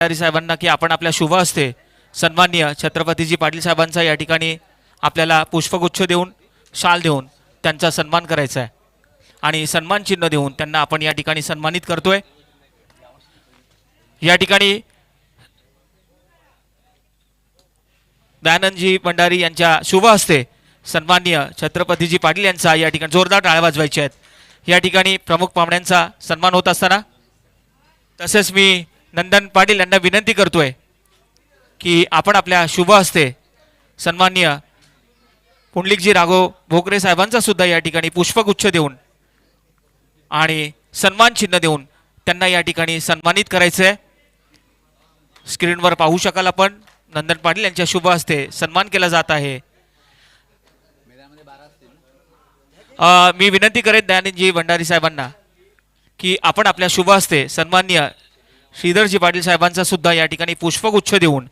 साहेबांना की आपण आपल्या शुभ हस्ते सन्माननीय छत्रपतीजी पाटील साहेबांचा या ठिकाणी आपल्याला पुष्पगुच्छ देऊन शाल देऊन त्यांचा सन्मान करायचा आहे आणि सन्मान चिन्ह देऊन त्यांना आपण या ठिकाणी सन्मानित करतोय। या ठिकाणी दयानंदजी भंडारी यांच्या शुभ हस्ते सन्माननीय छत्रपतीजी पाटील यांचा या ठिकाणी जोरदार टाळ्या वाजवायच्या आहेत। या ठिकाणी प्रमुख पाहुण्यांचा सन्मान होत असताना तसेच मी नंदन पाटील यांना विनंती करतोय की आपण आपल्या शुभ हस्ते सन्माननीय पुंडलिकजी राघव भोकरे साहेबांचा सुद्धा या ठिकाणी पुष्पगुच्छ देऊन आणि सन्मान चिन्ह देऊन त्यांना या ठिकाणी सन्मानित करायचं आहे। स्क्रीनवर पाहू शकाल आपण नंदन पाटील यांच्या शुभ हस्ते सन्मान केला जात आहे। मी विनंती करेन दयानंदजी भंडारी साहेबांना की आपण आपल्या शुभ हस्ते सन्माननीय श्रीधरजी पाटील साहेबांचा सुद्धा या ठिकाणी पुष्पगुच्छ देऊन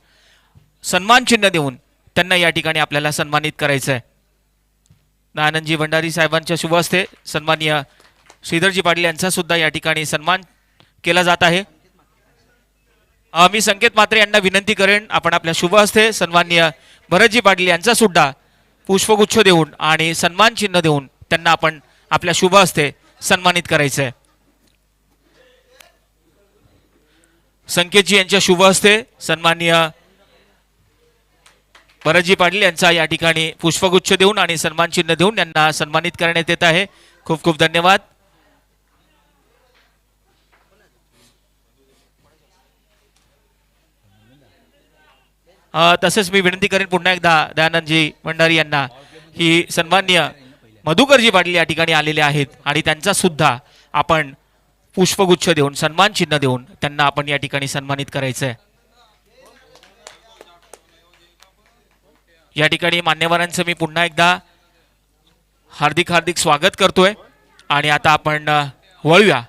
सन्मान चिन्ह देऊन त्यांना या ठिकाणी आपल्याला सन्मानित करायचं आहे। दयानंदजी भंडारी साहेबांच्या शुभ हस्ते सन्माननीय श्रीधरजी पाटील यांचा सुद्धा या ठिकाणी सन्मान केला जात आहे। मी संकेत मात्रे यांना विनंती करेन आपण आपल्या शुभ हस्ते सन्माननीय भरतजी पाटील यांचा सुद्धा पुष्पगुच्छ देऊन आणि सन्मान चिन्ह देऊन त्यांना आपण आपल्या शुभ हस्ते सन्मानित करायचं आहे। संकेतजी यांच्या शुभ हस्ते सन्माननीय भरतजी पाटील यांचा या ठिकाणी पुष्पगुच्छ देऊन आणि सन्मान चिन्ह देऊन यांना सन्मानित करण्यात येत आहे। खूप खूप धन्यवाद। तसेच मी विनंती करेन पुन्हा एकदा दयानंदजी भंडारी यांना की सन्माननीय मधुकरजी पाटील या ठिकाणी आलेले आहेत आणि त्यांचा सुद्धा आपण पुष्पगुच्छ देऊन सन्मान चिन्ह देऊन त्यांना आपण या ठिकाणी सन्मानित करायचं आहे। या ठिकाणी मान्यवरांचं मी पुन्हा एकदा हार्दिक हार्दिक स्वागत करतोय आणि आता आपण वळूया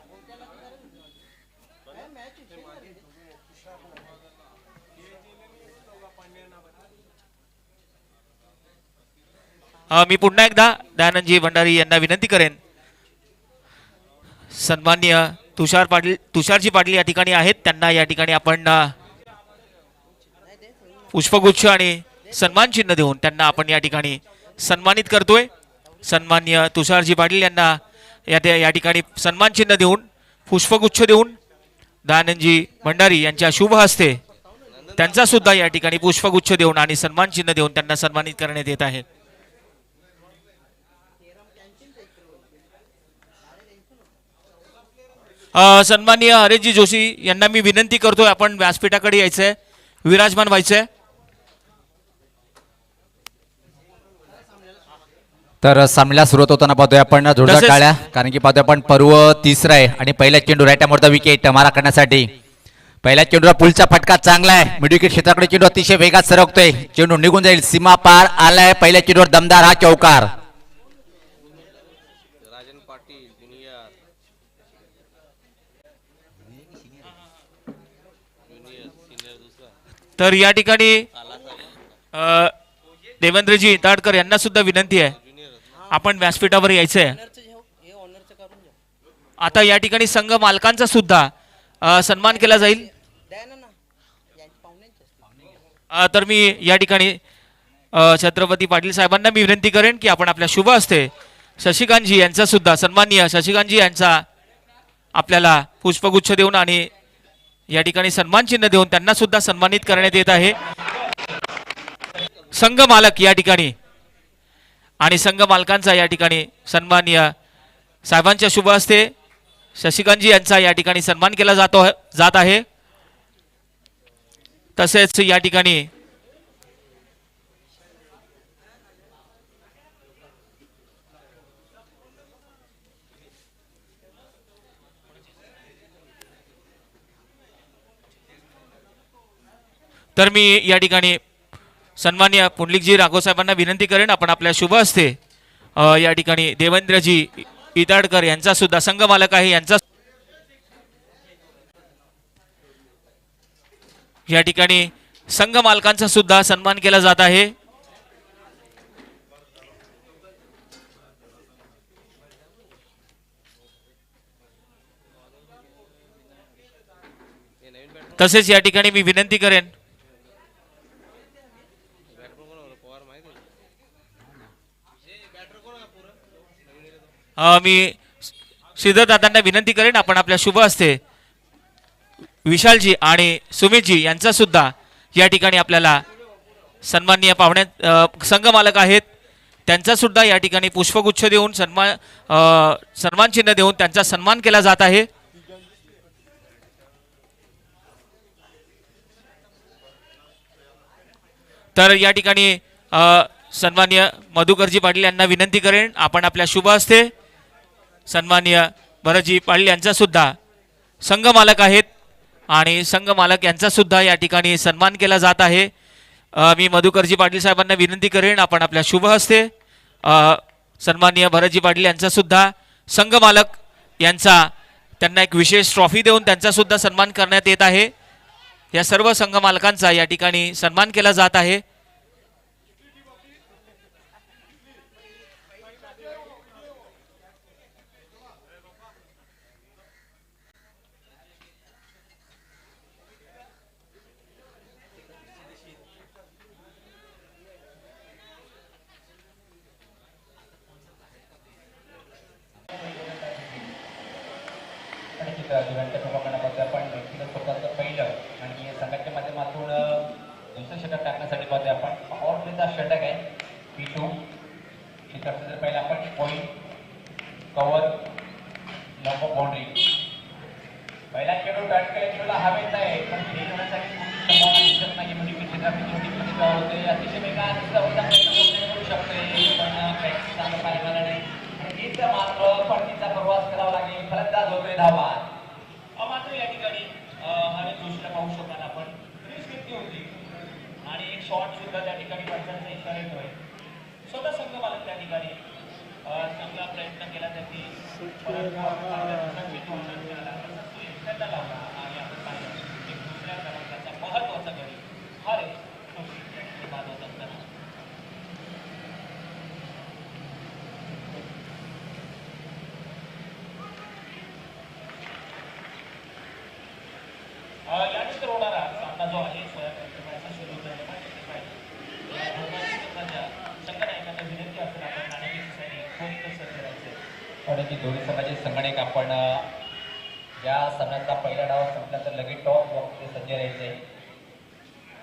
मी पुन्हा एकदा दयानंदजी भंडारी यांना विनंती करेन सन्माननीय तुषारजी पाटील या ठिकाणी आहेत त्यांना या ठिकाणी आपण पुष्पगुच्छ आणि सन्मान चिन्ह देऊन त्यांना आपण या ठिकाणी सन्मानित करतोय। सन्माननीय तुषारजी पाटील यांना या ठिकाणी सन्मान चिन्ह देऊन पुष्पगुच्छ देऊन दयानंदजी भंडारी यांच्या शुभ हस्ते त्यांचा सुद्धा या ठिकाणी पुष्पगुच्छ देऊन आणि सन्मान चिन्ह देऊन त्यांना सन्मानित करण्यात येत आहे। सन्माननीय हरेशजी जोशी यांना मी विनंती करतोय आपण व्यासपीठाकडे यायचंय विराजमान व्हायचंय। तर सामन्याला सुरुवात होताना पाहतोय आपण जोरदार टाळ्या कारण की पाहतोय आपण पर्व तिसरा आहे आणि पहिल्या चेंडू राईट मोठा विकेट मारा करण्यासाठी पहिल्या चेंडूला पुलचा फटका चांगला आहे मिड विकेट क्षेत्राकडे चेंडू अतिशय वेगात सरकतोय चेंडू निघून जाईल सीमा पार आलाय पहिल्या चेंडूवर दमदार हा चौकार। तर या ठिकाणी देवेंद्रजी ताडकर यांना सुद्धा विनंती आहे आपण व्यासपीठावर यायचंय। आता या ठिकाणी संघ मालकांचा सुद्धा सन्मान केला जाईल। तर मी या ठिकाणी छत्रपती पाटील साहेबांना मी विनंती करेन की आपण आपल्या शुभ हस्ते शशिकांतजी यांचा सुद्धा सन्माननीय शशिकांतजी यांचा आपल्याला पुष्पगुच्छ देऊन आणि या ठिकाणी सन्मान चिन्ह देऊन त्यांना सुद्धा सन्मानित करण्यात येत आहे। संघ मालक या ठिकाणी आणि संघ मालकांचा या ठिकाणी सन्माननीय साहेबांच्या शुभ हस्ते शशिकांतजी यांचा या ठिकाणी सन्मान केला जात आहे। तसेच या ठिकाणी तर मी या ठिकाणी सन्माननीय पुंडलिकजी राघव साहेबांना विनंती करेन आपण आपल्या शुभ हस्ते या ठिकाणी देवेंद्रजी इताडकर यांचा सुद्धा संघ मालक आहे यांचा या ठिकाणी संघ मालकांचा सुद्धा सन्मान केला जात आहे। तसेच या ठिकाणी मी विनंती करेन मी श्रीधर दादांना विनंती करेन आपण आपल्या शुभ हस्ते विशालजी आणि सुमितजी यांचा सुद्धा या ठिकाणी आपल्याला सन्माननीय पाहुण्यात संघ मालक आहेत त्यांचा सुद्धा या ठिकाणी पुष्पगुच्छ देऊन सन्मान चिन्ह देऊन त्यांचा सन्मान केला जात आहे. तर या ठिकाणी सन्माननीय मधुकरजी पाटील यांना विनंती करेन आपण आपल्या शुभ हस्ते सन्माननीय भरतजी पाटील यांचा सुद्धा संघ मालक आहेत आणि संघ मालक यांचा सुद्धा या ठिकाणी सन्मान केला जात आहे. मी मधुकरजी पाटील साहेबांना विनंती करेन आपण आपल्या शुभ हस्ते सन्माननीय भरतजी पाटील यांचा सुद्धा संघ मालक यांचा त्यांना एक विशेष ट्रॉफी देऊन त्यांचा सुद्धा सन्मान करण्यात येत आहे. या सर्व संघ मालकांचा या ठिकाणी सन्मान केला जात आहे. आपण व्यक्तिगत स्वतःचं पहिलं आणि संघाच्या माध्यमातून दुसरं षटक टाकण्यासाठी पाहतो आपण पॉवर प्लेचा षटक आहे P2 षटकाचं पहिलं आपण पॉईंट कव्हर लंब बाउंड्री पहिला खेळून बॅट केला खेळला हवेत आहे पण खेळण्यासाठी संभावना दिसत नाही म्हणजे क्षेत्रातील जोडीमध्ये काय होते अतिशय वेगाने करू शकते पण प्रॅक्टिस चांगलं पाहायला मिळालं नाही आणि इथं मात्र परतीचा प्रवास करावा लागेल फलंदाज होतोय धावा मात्र या ठिकाणी हरी जोशीला पाहू शकाल आपण रिस्क होती आणि एक शॉट सुद्धा त्या ठिकाणी पंचांचा इशारा येतोय. स्वतः संघ मालक त्या ठिकाणी चांगला प्रयत्न केला त्यांनी लावला आणि आपण पाहिलं एक दुसऱ्या क्रमांकाचा महत्वाचा गडी हरे जोशी बाजवत असताना यानंतर होणारा सामना जो आहे संघनायकांना विनंती असेल आपण नाण्याची दोन्ही संघाचे संगणक आपण या सामन्याचा पहिला डाव संपला तर लगेच टॉप बॉक्सचे सज्ज राहायचे.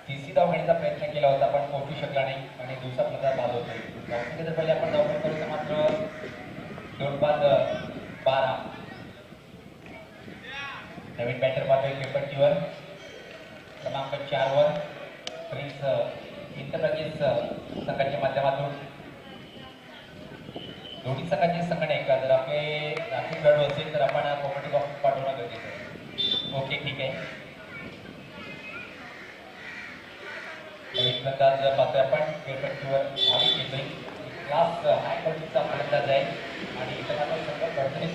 तिसरी धाव घेण्याचा प्रयत्न केला होता पण पोहोचू शकला नाही आणि दुसरा फलंदाज बाद होते. बॉक्सिंग जर पहिले आपण धाव करू तर मात्र 2-12 नवीन बॅटर पाहतोय केपट्टीवर क्रमांक 4 वर प्रिन्स इंद्रप्रदेश संघाच्या माध्यमातून दोन्ही संघाचे संगणक जर आपले राखीव खेळाडू असेल तर आपण कॉमेडी बॉक्स पाठवणं गरजेचं आहे. ओके ठीक आहे. नवीन फलंदाज पाहतोय आपण केपट्टीवर भावी घेतोय क्लास हाय क्वालिटीचा फलंदाज आहे आणि इतर संघ अडचणीत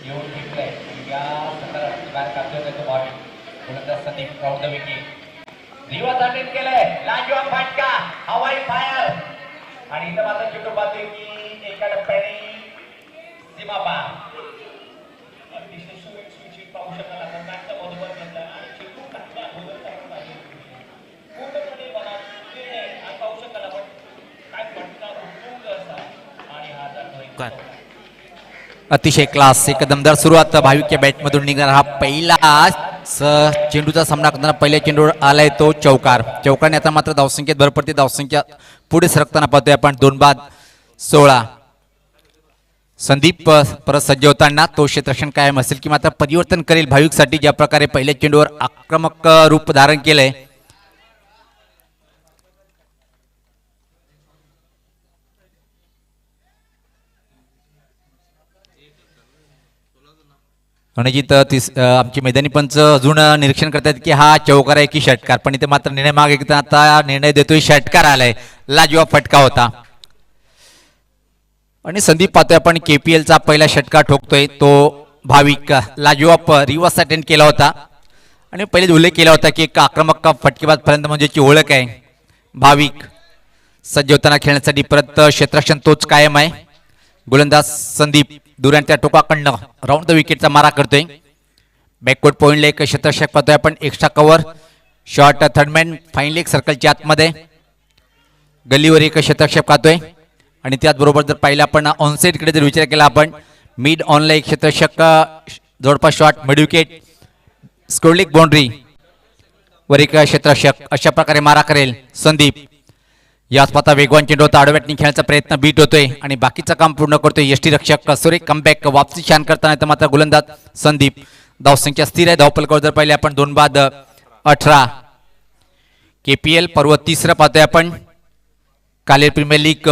येऊन जिंकलाय या संघाला बाहेर काढतोय तो भावी फलंदाज Sandeep round the wicket reverse attempt केलाय लाजवाब फटका हवाई फायर आणि इथं मात्र चेंडू पाहतोय की एका टप्प्याने सीमा पार अतिशय सुविक्षित पाहू शकाल आपण बॅटचा बरोबर घेतला आणि चेंडू टाकला अगोदर आपण पाहिजे पूर्णपणे मनात निर्णय पाहू शकाल आपण काय फटका उत्तुंग असा आणि हा जातोय अतिशय क्लास एक दमदार सुरुवात भाविकच्या बॅटमधून निघणार हा पहिला चेंडूचा सामना करताना पहिल्या चेंडूवर आलाय तो चौकारने आता मात्र धावसंख्येत भर पडते. धावसंख्या पुढे सरकताना पाहतोय आपण 2-16 संदीप परत सज्ज होताना तो क्षेत्ररक्षण कायम असेल की मात्र परिवर्तन करेल भाविकसाठी ज्या प्रकारे पहिल्या चेंडूवर आक्रमक रूप धारण केलंय. रणजित आमची मैदानी पंच अजून निरीक्षण करतात की हा चौकार आहे की षटकार पण इथे मात्र निर्णय मागे आता निर्णय देतोय षटकार आलाय. लाजवाब फटका होता आणि संदीप पाहतोय आपण KPL चा पहिला षटकार ठोकतोय तो भाविक लाजवाब रिवर्स अटेम्प्ट केला होता आणि पहिले उल्लेख केला होता की एक आक्रमक फटकेबाज फलंदाज म्हणजे ओळख आहे. भाविक सज्ज होताना खेळण्यासाठी परत क्षेत्ररक्षण तोच कायम आहे. गोलंदाज संदीप दुरांच्या टोकाकडनं राऊंड द विकेटचा मारा करतोय. बॅकवर्ड पॉईंटला एक शतरषक पाहतोय आपण. Extra cover short third man fine leg सर्कलच्या आतमध्ये गल्लीवर एक शतरषक पाहतोय. आणि त्याचबरोबर जर पाहिलं आपण ऑनसाईडकडे जर विचार केला आपण मिड ऑनला एक शतरषक जवळपास शॉर्ट मिड विकेट स्कोरलिक बाउंड्री वर एक शतरषक. अशा प्रकारे मारा करेल संदीप. याच पाहता वेगवान चेंडू होता आडव्याटनी खेळण्याचा प्रयत्न बीट होतोय आणि बाकीचं काम पूर्ण करतोय यष्टीरक्षक कसोरे. कमबॅक वापसी छान करताना तर मात्र गोलंदाज संदीप. धावसंख्या स्थिर आहे. धावपलकावर जर पाहिले आपण 2/18. KPL पर्व तिसरं पाहतोय आपण. कालेर प्रीमियर लीग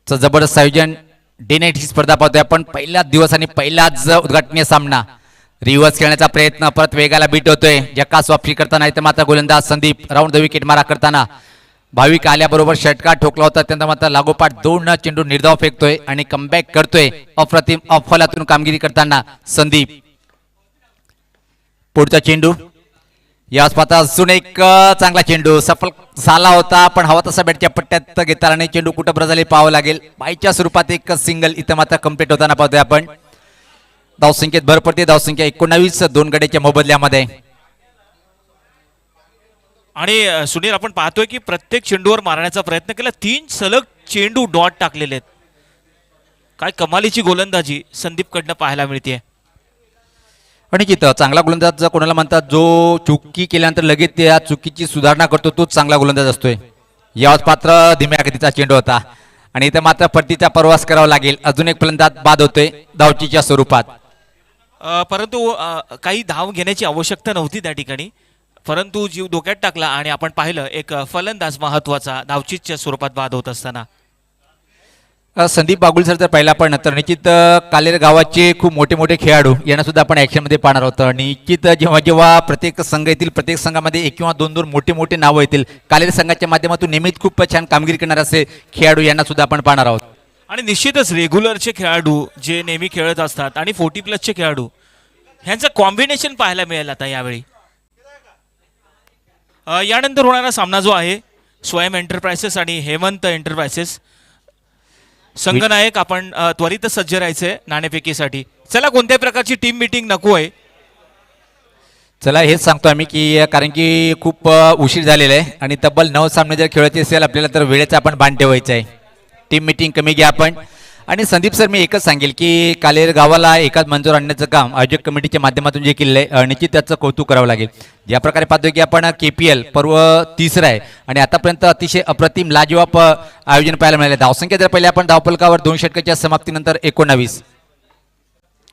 चं जबरदस्त आयोजन डे नाईट ही स्पर्धा पाहतोय आपण. पहिलाच दिवस आणि पहिलाच उद्घाटनीय सामना. रिव्हर्स खेळण्याचा प्रयत्न परत वेगाला बीट होतोय. जकास वापसी करताना तर मात्र गोलंदाज संदीप. राऊंड द विकेट मारा करताना भाविक आल्याबरोबर षटकार ठोकला होता. त्यानंतर मात्र लागोपाठ 2 चेंडू निर्धाव फेकतोय आणि कमबॅक करतोय. अप्रतिम अफलातून कामगिरी करताना संदीप. पुढचा चेंडू याच पाहता अजून एक चांगला चेंडू सफल झाला होता पण हवा तसा बॅटच्या पट्ट्यात घेता आणि चेंडू कुठं ब्रजाले पाहावं लागेल. बाईच्या स्वरूपात एक सिंगल इथं मात्र कम्प्लीट होताना पाहतोय आपण. धावसंख्येत भर पडते. धावसंख्या 19 2 गड्याच्या मोबदल्यामध्ये. आणि सुनील आपण पाहतोय की प्रत्येक चेंडूवर मारण्याचा प्रयत्न केला. 3 सलग चेंडू डॉट टाकलेले आहेत. काय कमालीची गोलंदाजी संदीप कडनं पाहायला मिळते. आणि जिथं चांगला गोलंदाज कोणाला म्हणतात जो चुकी केल्यानंतर लगेच त्या चुकीची सुधारणा करतो तोच चांगला गोलंदाज असतोय. याच पात्र धीम्या गतीचा चेंडू होता आणि इथं मात्र पट्टीचा प्रवास करावा लागेल. अजून एक फलंदाज बाद होतोय धावचीच्या स्वरूपात. परंतु काही धाव घेण्याची आवश्यकता नव्हती त्या ठिकाणी. परंतु जीव धोक्यात टाकला आणि आपण पाहिलं एक फलंदाज महत्वाचा धावचीच्या स्वरूपात बाद होत असताना. संदीप बागुल सर जर पाहिला आपण तर निश्चित कालेर गावाचे खूप मोठे मोठे खेळाडू यांना सुद्धा आपण ऍक्शनमध्ये पाहणार आहोत. निश्चित जेव्हा जेव्हा प्रत्येक संघ येतील प्रत्येक संघामध्ये 1 किंवा 2 मोठे मोठे नावं येतील. कालेर संघाच्या माध्यमातून नेहमीच खूप छान कामगिरी करणार असे खेळाडू यांना सुद्धा आपण पाहणार आहोत. आणि निश्चितच रेग्युलरचे खेळाडू जे नेहमी खेळत असतात आणि 40+ खेळाडू ह्यांचं कॉम्बिनेशन पाहायला मिळेल आता यावेळी. यानंतर होणारा सामना जो आहे स्वयं एंटरप्राइसेस आणि हेमंत एंटरप्राइसेस. संघनायक आपण त्वरित सज्ज राहायचंय नाणेफेकीसाठी. चला कोणत्याही प्रकारची टीम मीटिंग नको आहे. चला हेच सांगतो आम्ही की कारण की खूप उशीर झालेला आहे आणि तब्बल 9 सामने जर खेळायचे असेल आपल्याला तर वेळेचा आपण बाण ठेवायचा आहे. टीम मीटिंग कमी घ्या आपण. आणि संदीप सर मी एकच सांगेल की कालेर गावाला एकाच मंचावर आणण्याचं काम आयोजक कमिटीच्या माध्यमातून जे केलं आहे निश्चित त्याचं कौतुक करावं लागेल. ज्या प्रकारे पाहतोय की आपण KPL पर्व तिसरं आहे आणि आतापर्यंत अतिशय अप्रतिम लाजवाब आयोजन पाहायला मिळाले. धावसंख्या जर पहिले आपण धावपलकावर 2 षटकाच्या समाप्तीनंतर 19.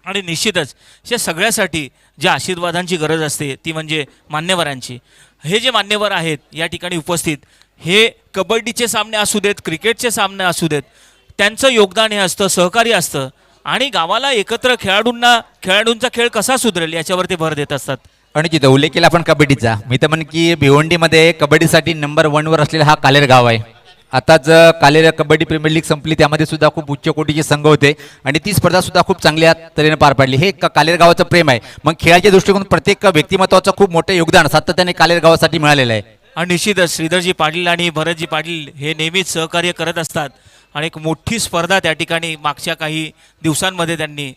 आणि निश्चितच या सगळ्यासाठी ज्या आशीर्वादांची गरज असते ती म्हणजे मान्यवरांची. हे जे मान्यवर आहेत या ठिकाणी उपस्थित हे कबड्डीचे सामने असू देत क्रिकेटचे सामने असू देत त्यांचं योगदान हे असतं सहकार्य असतं आणि गावाला एकत्र खेळाडूंचा खेळ कसा सुधरेल याच्यावर ते भर देत असतात. आणि जिथं उल्लेख केला आपण कबड्डीचा मी तर म्हणेन की भिवंडीमध्ये कबड्डीसाठी नंबर 1 वर असलेला हा कालेर गाव आहे. आताच कालेर कबड्डी प्रीमियर लीग संपली त्यामध्ये सुद्धा खूप उच्च कोटीचे संघ होते आणि ती स्पर्धा सुद्धा खूप चांगल्या तऱ्हेने पार पाडली. हे कालेर गावाचं प्रेम आहे. मग खेळाच्या दृष्टिकोन प्रत्येक व्यक्तिमत्वाचं खूप मोठं योगदान सातत्याने कालेर गावासाठी मिळालेलं आहे. आणि निश्चितच श्रीधरजी पाटील आणि भरतजी पाटील हे नेहमीच सहकार्य करत असतात आणि एक मोठी स्पर्धा त्या ठिकाणी मागच्या काही दिवसांमध्ये त्यांनी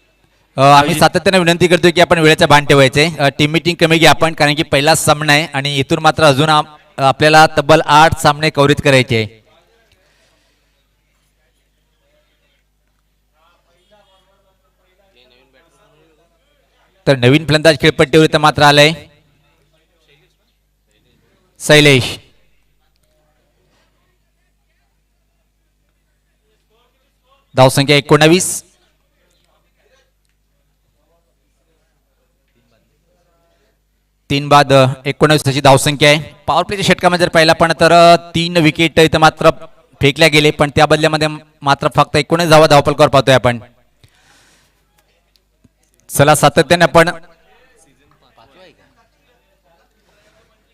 आम्ही सातत्याने विनंती करतोय की आपण वेळेचा बाण ठेवायचे. टीम मीटिंग कमी घ्या आपण कारण की पहिलाच सामना आहे आणि इथून मात्र अजून आपल्याला तब्बल 8 सामने कव्हरेज करायचे आहे. तर नवीन फलंदाज खेळपट्टीवर इथं मात्र आलंय शैलेश. धावसंख्या 19. 3 बाद 19 अशी धावसंख्या आहे. पॉवर प्लेच्या षटकामध्ये जर पाहिला पण तर 3 विकेट इथं मात्र फेकल्या गेले पण त्या बदल्यामध्ये मात्र फक्त 19 धावा धावपलकावर पाहतोय आपण. चला सातत्याने आपण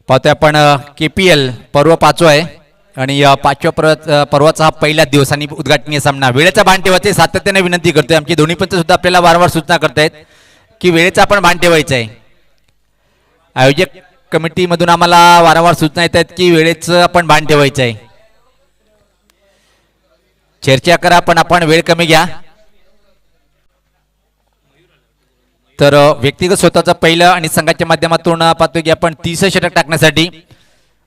पाहतोय आपण KPL पर्व 5 आहे आणि 5व्या पर्वाचा हा पहिला दिवस आणि उद्घाटनीय सामना. वेळेचा बाण ठेवायचे सातत्याने विनंती करतोय. आमची दोन्ही पंच सुद्धा आपल्याला वारंवार सूचना करतायत की वेळेचा आपण बाण ठेवायचा आहे. आयोजक कमिटीमधून आम्हाला वारंवार सूचना येत आहेत की वेळेचं आपण बाण ठेवायचं आहे. चर्चा करा पण आपण वेळ कमी घ्या. तर व्यक्तिगत स्वतःचं पहिलं आणि संघाच्या माध्यमातून पाहतोय की आपण 30 षटक टाकण्यासाठी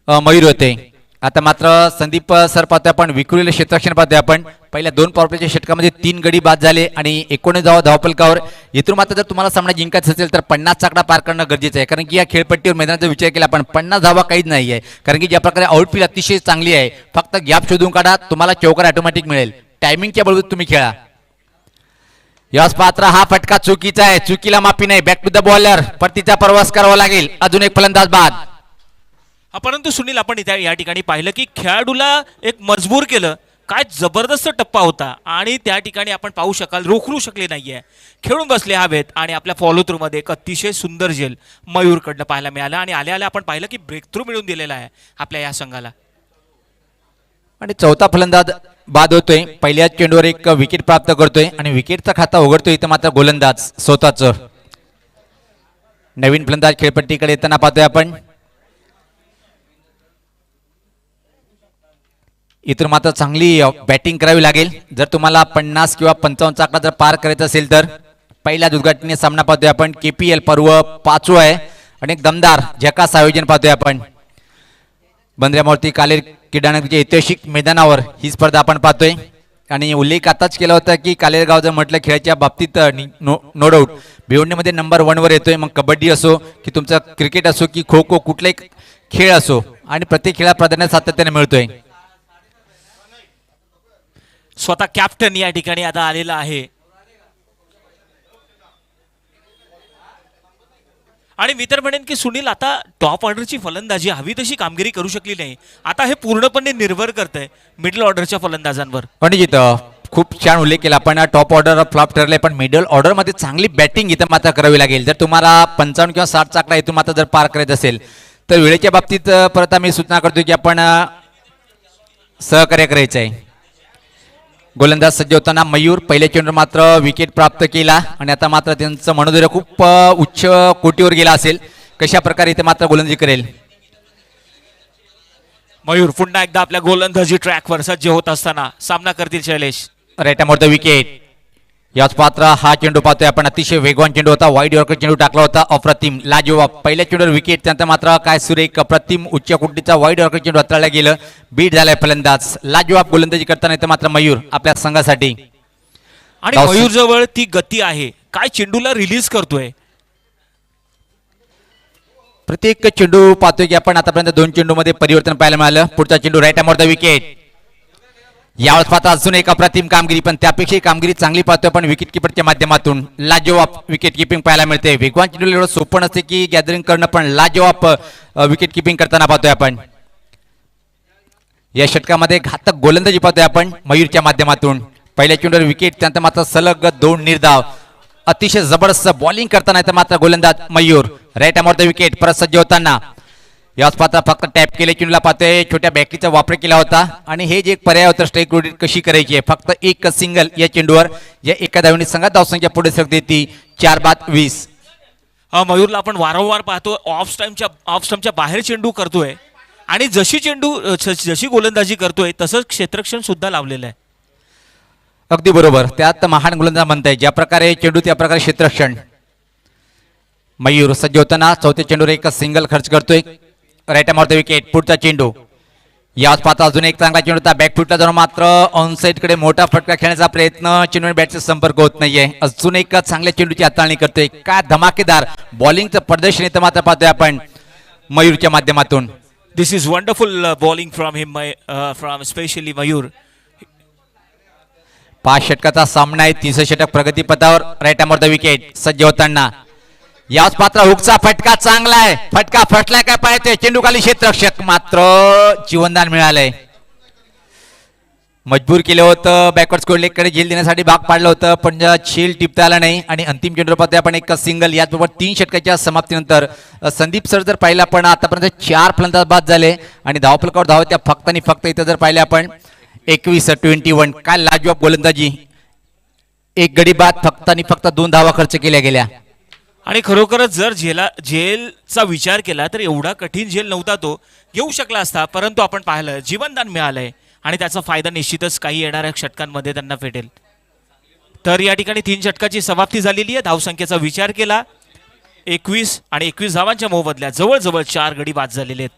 मयूर होते. आता मात्र संदीप सर पाहतोय आपण विखुरलेलं क्षेत्ररक्षण पाहतोय आपण पहिल्या 2 पॉवरप्लेच्या षटकामध्ये 3 गडी बाद झाले आणि 19 धावफलकावर. इथून मात्र जर तुम्हाला सामना जिंकायचा असेल तर 50 आकडा पार करणं गरजेचं आहे, कारण की या खेळपट्टीवर मैदानाचा विचार केला आपण 50 धावा काहीच नाही आहे, कारण की ज्या प्रकारे आउटफील्ड अतिशय चांगली आहे. फक्त गॅप शोधून काढा, तुम्हाला चौकार ऑटोमॅटिक मिळेल. टायमिंगच्या बरोबर तुम्ही खेळा. यास पात्र हा फटका चुकीचा आहे, चुकीला माफी नाही. बॅक टू द बॉलर, परतीचा प्रवास करावा लागेल. अजून एक फलंदाज बाद. परंतु सुनील आपण इथे या ठिकाणी पाहिलं की खेळाडूला एक मजबूर केलं. काय जबरदस्त टप्पा होता आणि त्या ठिकाणी आपण पाहू शकाल रोखू शकले नाहीये, खेळून बसले हवेत आणि आपल्या फॉलो थ्रू मध्ये एक अतिशय सुंदर झेल मयूरकडनं पाहायला मिळालं आणि आल्या आल्या आपण पाहिलं की ब्रेक थ्रू मिळून दिलेला आहे आपल्या या संघाला. आणि चौथा फलंदाज बाद होतोय. पहिल्या चेंडूवर एक विकेट प्राप्त करतोय आणि विकेटचा खाता उघडतोय. इथं मात्र गोलंदाज स्वतःच नवीन फलंदाज खेळपट्टीकडे येताना पाहतोय आपण. इथून मात्र चांगली बॅटिंग करावी लागेल जर तुम्हाला 50 किंवा 55 आकडा जर पार करायचा असेल तर. पहिल्या उद्घाटनीय सामना पाहतोय आपण. KPL पर्व 5 आहे आणि एक दमदार झकास आयोजन पाहतोय आपण. बंद्र्यामूर्ती कालेर क्रीडानगरच्या ऐतिहासिक मैदानावर ही स्पर्धा आपण पाहतोय आणि उल्लेख आताच केला होता की कालेर गाव जर म्हटलं खेळाच्या बाबतीत नो डाऊट भिवंडीमध्ये नंबर 1 वर येतोय. मग कबड्डी असो की तुमचा क्रिकेट असो की खो खो कुठलाही खेळ असो आणि प्रत्येक खेळात प्राधान्य सातत्याने मिळतोय. स्वतः कॅप्टन या ठिकाणी आता आलेला आहे आणि मी तर म्हणेन की सुनील आता टॉप ऑर्डरची फलंदाजी हवी तशी कामगिरी करू शकली नाही. आता हे पूर्णपणे निर्भर करतंय मिडल ऑर्डरच्या फलंदाजांवर. पण इथं खूप छान उल्लेख केला आपण. टॉप ऑर्डर फ्लॉप ठरले पण मिडल ऑर्डर मध्ये चांगली बॅटिंग इथं मात्र करावी लागेल. जर तुम्हाला 55 किंवा 60 आकडा इथून मात्र जर पार करायचं असेल तर वेळेच्या बाबतीत परत आम्ही सूचना करतोय की आपण सहकार्य करायचं आहे. गोलंदाज सज्ज होताना मयूर पहिल्या चेंडूवर मात्र विकेट प्राप्त केला आणि आता मात्र त्यांचं मनोधैर्य खूप उच्च कोटीवर गेला असेल. कशा प्रकारे इथे मात्र गोलंदाजी करेल मयूर. पुन्हा एकदा आपल्या गोलंदाजी ट्रॅकवर सज्ज होत असताना सामना करतील शैलेश. Write the wicket. याच पात्र हा चेंडू पाहतोय आपण. अतिशय वेगवान चेंडू होता. वाईड यॉर्कर चेंडू टाकला होता. अप्रतिम लाजवाब पहिल्या चेंडूवर विकेट. त्यानंतर मात्र काय सुरेख अप्रतिम उच्च कोटीचा वाईड यॉर्कर चेंडू हाताळला गेलं. बीट झालाय फलंदाज. लाजवाब गोलंदाजी करताना इथं मात्र मयूर आपल्या संघासाठी. आणि मयूर जवळ ती गती आहे. काय चेंडूला रिलीज करतोय. प्रत्येक चेंडू पाहतोय की आपण आतापर्यंत 2 चेंडू मध्ये परिवर्तन पाहायला मिळालं. पुढचा चेंडू राईट द विकेट. यावेळेस पाहता अजून एक अप्रतिम कामगिरी पण त्यापेक्षा कामगिरी चांगली पाहतोय आपण विकेट किपरच्या माध्यमातून. लाजवाब विकेट किपिंग पाहायला मिळते. वेगवान चेंडू एवढं सोपं नसते की गॅदरिंग करणं पण लाजवाब विकेट किपिंग करताना पाहतोय आपण. या षटकामध्ये घातक गोलंदाजी पाहतोय आपण मयूरच्या माध्यमातून. पहिल्या चेंडूवर विकेट त्यानंतर मात्र सलग 2 निर्धाव. अतिशय जबरदस्त बॉलिंग करताना इथं मात्र गोलंदाज मयूर. राईट द विकेट परत सज्ज होताना. याच पात्र फक्त टॅप केले चेंडूला पाहतोय. छोट्या बॅकीचा वापर केला होता आणि हे जे एक पर्याय होता स्ट्राईक रोटेट कशी करायची आहे. फक्त एक सिंगल या चेंडूवर या एका धावने संघात धावसंख्या पुढे सरकते ती 4 बाद 20. मयूरला आपण वारंवार पाहतो ऑफ स्टंपच्या बाहेर चेंडू करतोय आणि जशी गोलंदाजी करतोय तसंच क्षेत्ररक्षण सुद्धा लावलेलं आहे. अगदी बरोबर. त्यात महान गोलंदाज म्हणताय ज्या प्रकारे चेंडू त्या प्रकारे क्षेत्ररक्षण. मयूर सज्ज होताना चौथ्या चेंडूवर एक सिंगल खर्च करतोय. Write the wicket. पुढचा चेंडू. याच पाहता अजून एक चांगला चेंडू होता. बॅकफुटला जाऊन मात्र ऑनसाईड कडे मोठा फटका खेळण्याचा प्रयत्न. चेंडू बॅटचा संपर्क होत नाहीये. अजून एक चांगल्या चेंडूची हाताळणी करतोय. काय धमाकेदार बॉलिंगचं प्रदर्शन इथं मात्र पाहतोय आपण मयूरच्या माध्यमातून. This is wonderful bowling from him from specially Mayur. 5 षटकाचा सामना आहे. 30 षटक प्रगतीपथावर. राईट द विकेट सज्ज होताना. याच पात्र हुकचा फटका चांगला आहे. फटका फटलाय काय पाहिजे. चेंडू खाली क्षेत्ररक्षक मात्र जीवनदान मिळालंय. मजबूर केलं होतं. बॅकवर्ड स्कोर लेगकडे झेल देण्यासाठी भाग पाडलं होतं पण झेल टिपता आला नाही आणि अंतिम चेंडू पाहतोय आपण एक सिंगल. याचबरोबर 3 षटकाच्या समाप्तीनंतर संदीप सर जर पाहिलं आपण आतापर्यंत 4 फलंदाज बाद झाले आणि धावफलकावर धाव त्या फक्त आणि फक्त इथं जर पाहिले आपण 21 काय लाजवाब गोलंदाजी. एक गडी बाद फक्त आणि फक्त 2 धावा खर्च केल्या गेल्या. आणि खरोखरच जर झेलचा विचार केला तर एवढा कठीण झेल नव्हता तो घेऊ शकला असता परंतु आपण पाहिलं जीवनदान मिळालंय आणि त्याचा फायदा निश्चितच काही येणाऱ्या षटकांमध्ये त्यांना भेटेल. तर या ठिकाणी 3 षटकाची समाप्ती झालेली आहे. धावसंख्येचा विचार केला 21 आणि 21 धावांच्या मोबदल्यात जवळजवळ 4 गडी बाद झालेले आहेत,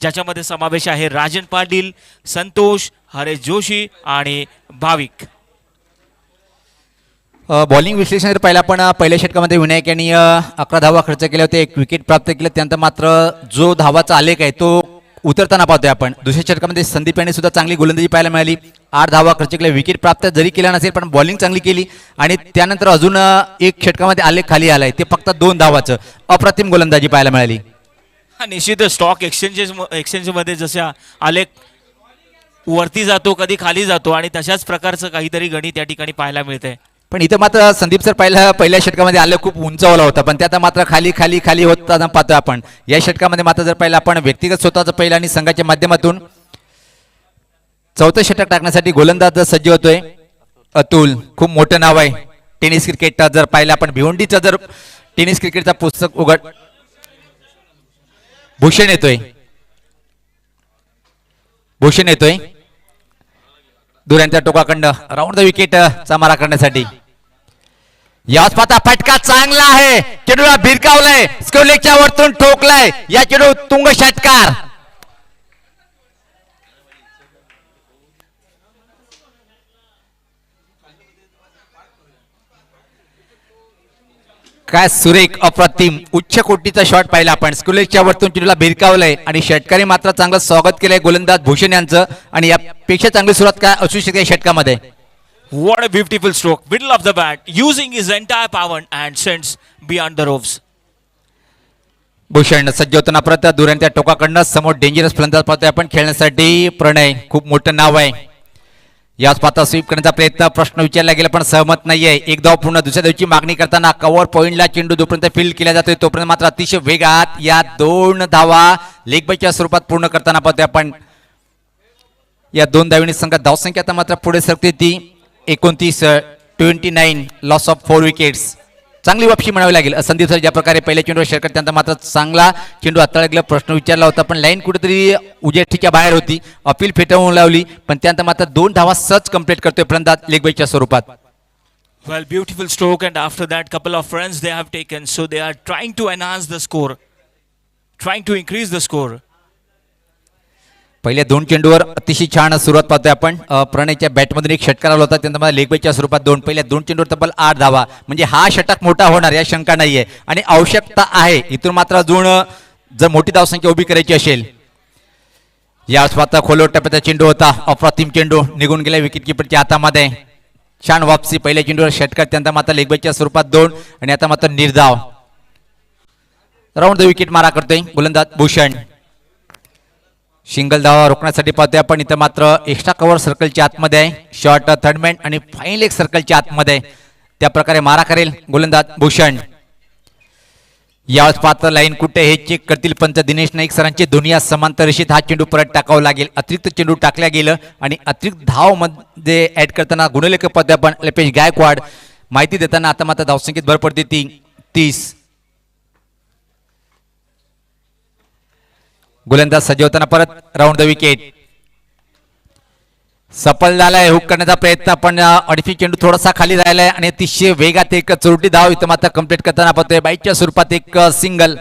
ज्याच्यामध्ये समावेश आहे राजन पाटील, संतोष, हरेश जोशी आणि भाविक. बॉलिंग विश्लेषण जर पाहिलं आपण पहिल्या षटकामध्ये विनायक यांनी 11 धावा खर्च केले होते, 1 विकेट प्राप्त केले. त्यानंतर मात्र जो धावाचा आलेख आहे तो उतरताना पाहतोय आपण. दुसऱ्या षटकामध्ये संदीप यांनी सुद्धा चांगली गोलंदाजी पाहायला मिळाली, 8 धावा खर्च केल्या, विकेट प्राप्त जरी केला नसेल पण बॉलिंग चांगली केली. आणि त्यानंतर अजून 1 षटकामध्ये आलेख खाली आलाय, ते फक्त 2 धावाचं अप्रतिम गोलंदाजी पाहायला मिळाली. हा निश्चित स्टॉक एक्सचेंजमध्ये जशा आलेख वरती जातो कधी खाली जातो आणि तशाच प्रकारचं काहीतरी गणित या ठिकाणी पाहायला मिळतंय. पण इथं मात्र संदीप सर पहिल्या षटकामध्ये आले खूप उंचावला होता, पण त्यात मात्र खाली खाली खाली होताना पाहतोय आपण. या षटकामध्ये मात्र जर पाहिलं आपण व्यक्तिगत स्वतःचं पहिलं आणि संघाच्या माध्यमातून 4थं षटक टाकण्यासाठी गोलंदाज सज्ज होतोय अतुल. खूप मोठं नाव आहे टेनिस क्रिकेट. जर पाहिलं आपण भिवंडीचं जर टेनिस क्रिकेटचा पुस्तक उघड, भूषण येतोय दुऱ्यांच्या टोकाकडनं राऊंड द विकेट चा मारा करण्यासाठी. याच पाता फटका चांगला आहे, चेंडूला भिरकावलाय, स्कोरलेगच्या वरतून ठोकलाय, या चेंडू तुंग षटकार. काय सुरेख अप्रतिम उच्च कोटीचा शॉट पाहिला आपण. स्कुलेच्या वरतून चेंडूला भिरकावलंय आणि षटकाने मात्र चांगलं स्वागत केलंय गोलंदाज भूषण यांचं. आणि यापेक्षा चांगली सुरुवात काय असू शकते षटकामध्ये. What a beautiful stroke, middle of the bat, using his entire power and sends beyond the ropes. Bhushan सज्ज होताना परत दुऱ्यांच्या टोकाकडनं समोर डेंजरस फलंदाज पाहतोय आपण खेळण्यासाठी प्रणय. खूप मोठं नाव आहे. याच पाता स्वीप करण्याचा प्रयत्न, प्रश्न विचारला गेला पण सहमत नाहीये. 1 धाव पूर्ण. दुसऱ्या धावची मागणी करताना कव्हर पॉइंटला चेंडू जोपर्यंत फील्ड केला जातोय तोपर्यंत मात्र अतिशय वेगात या 2 धावा लेग बायच्या स्वरूपात पूर्ण करताना पाहतोय आपण. या 2 धावींनी संघात धावसंख्या आता मात्र पुढे सरकते ती 29 लॉस ऑफ 4 विकेट्स. चांगली वापशी म्हणावी लागेल. संदीप सर ज्या प्रकारे पहिल्या चेंडूवर षटकार त्यानंतर मात्र चांगला चेंडू हाताळला गेला. प्रश्न विचारला होता पण लाईन कुठेतरी उजेठीच्या बाहेर होती, अपील फेटाळून लावली, पण त्यानंतर मात्र 2 धावा सहज कंप्लीट करतोय फलंदाज लेग बायच्या स्वरूपात. Well, beautiful stroke, and after that couple of runs they have taken, so they are trying to enhance the score, trying to increase the score. पहिल्या 2 चेंडूवर अतिशय छान सुरुवात पाहतोय आपण. प्रणयच्या बॅटमधून 1 षटकार आला होता, त्यानंतर लेग बायच्या स्वरूपात 2. पहिल्या 2 चेंडूवर तब्बल 8 धावा, म्हणजे हा षटक मोठा होणार या शंका नाहीये आणि आवश्यकता आहे. इथून मात्र अजून जर मोठी धावसंख्या उभी करायची असेल. या स्वतः खोलवर टप्प्याचा चेंडू होता, अप्रतिम चेंडू निघून गेला विकेट किपरच्या हातामध्ये. छान वापसी, पहिल्या चेंडूवर षटकार त्यानंतर मात्र लेग बायच्या स्वरूपात 2 आणि आता मात्र निर्धाव. राऊंड द विकेट मारा करतोय गोलंदाज भूषण. सिंगल धावा रोखण्यासाठी पाहतोय आपण. इथं मात्र एक्स्ट्रा कव्हर सर्कलच्या आतमध्ये आहे, शॉर्ट थर्ड मॅन आणि फाईन लेग सर्कलच्या आतमध्ये त्या प्रकारे मारा करेल गोलंदाज भूषण. यावेळेस पात्र लाईन कुठे हे चेक करतील पंच दिनेश नाईक सरांचे. दुनिया समांतर रेषेत हा चेंडू परत टाकावा लागेल. अतिरिक्त चेंडू टाकल्या गेलं आणि अतिरिक्त धाव मध्ये ऍड करताना गुणलेखक पाहतोय आपण लपेश गायकवाड. माहिती देताना आता मात्र धावसंख्येत भर पडते ती 30. गोलंदाज सज्ज होताना परत राऊंड द विकेट. सफल झालाय हुक करण्याचा प्रयत्न, पण अडफी चेंडू थोडासा खाली राहिलाय आणि अतिशय वेगात एक चोरटी धाव इथं मात्र कंप्लीट करताना पाहतोय. बाईकच्या स्वरूपात एक सिंगल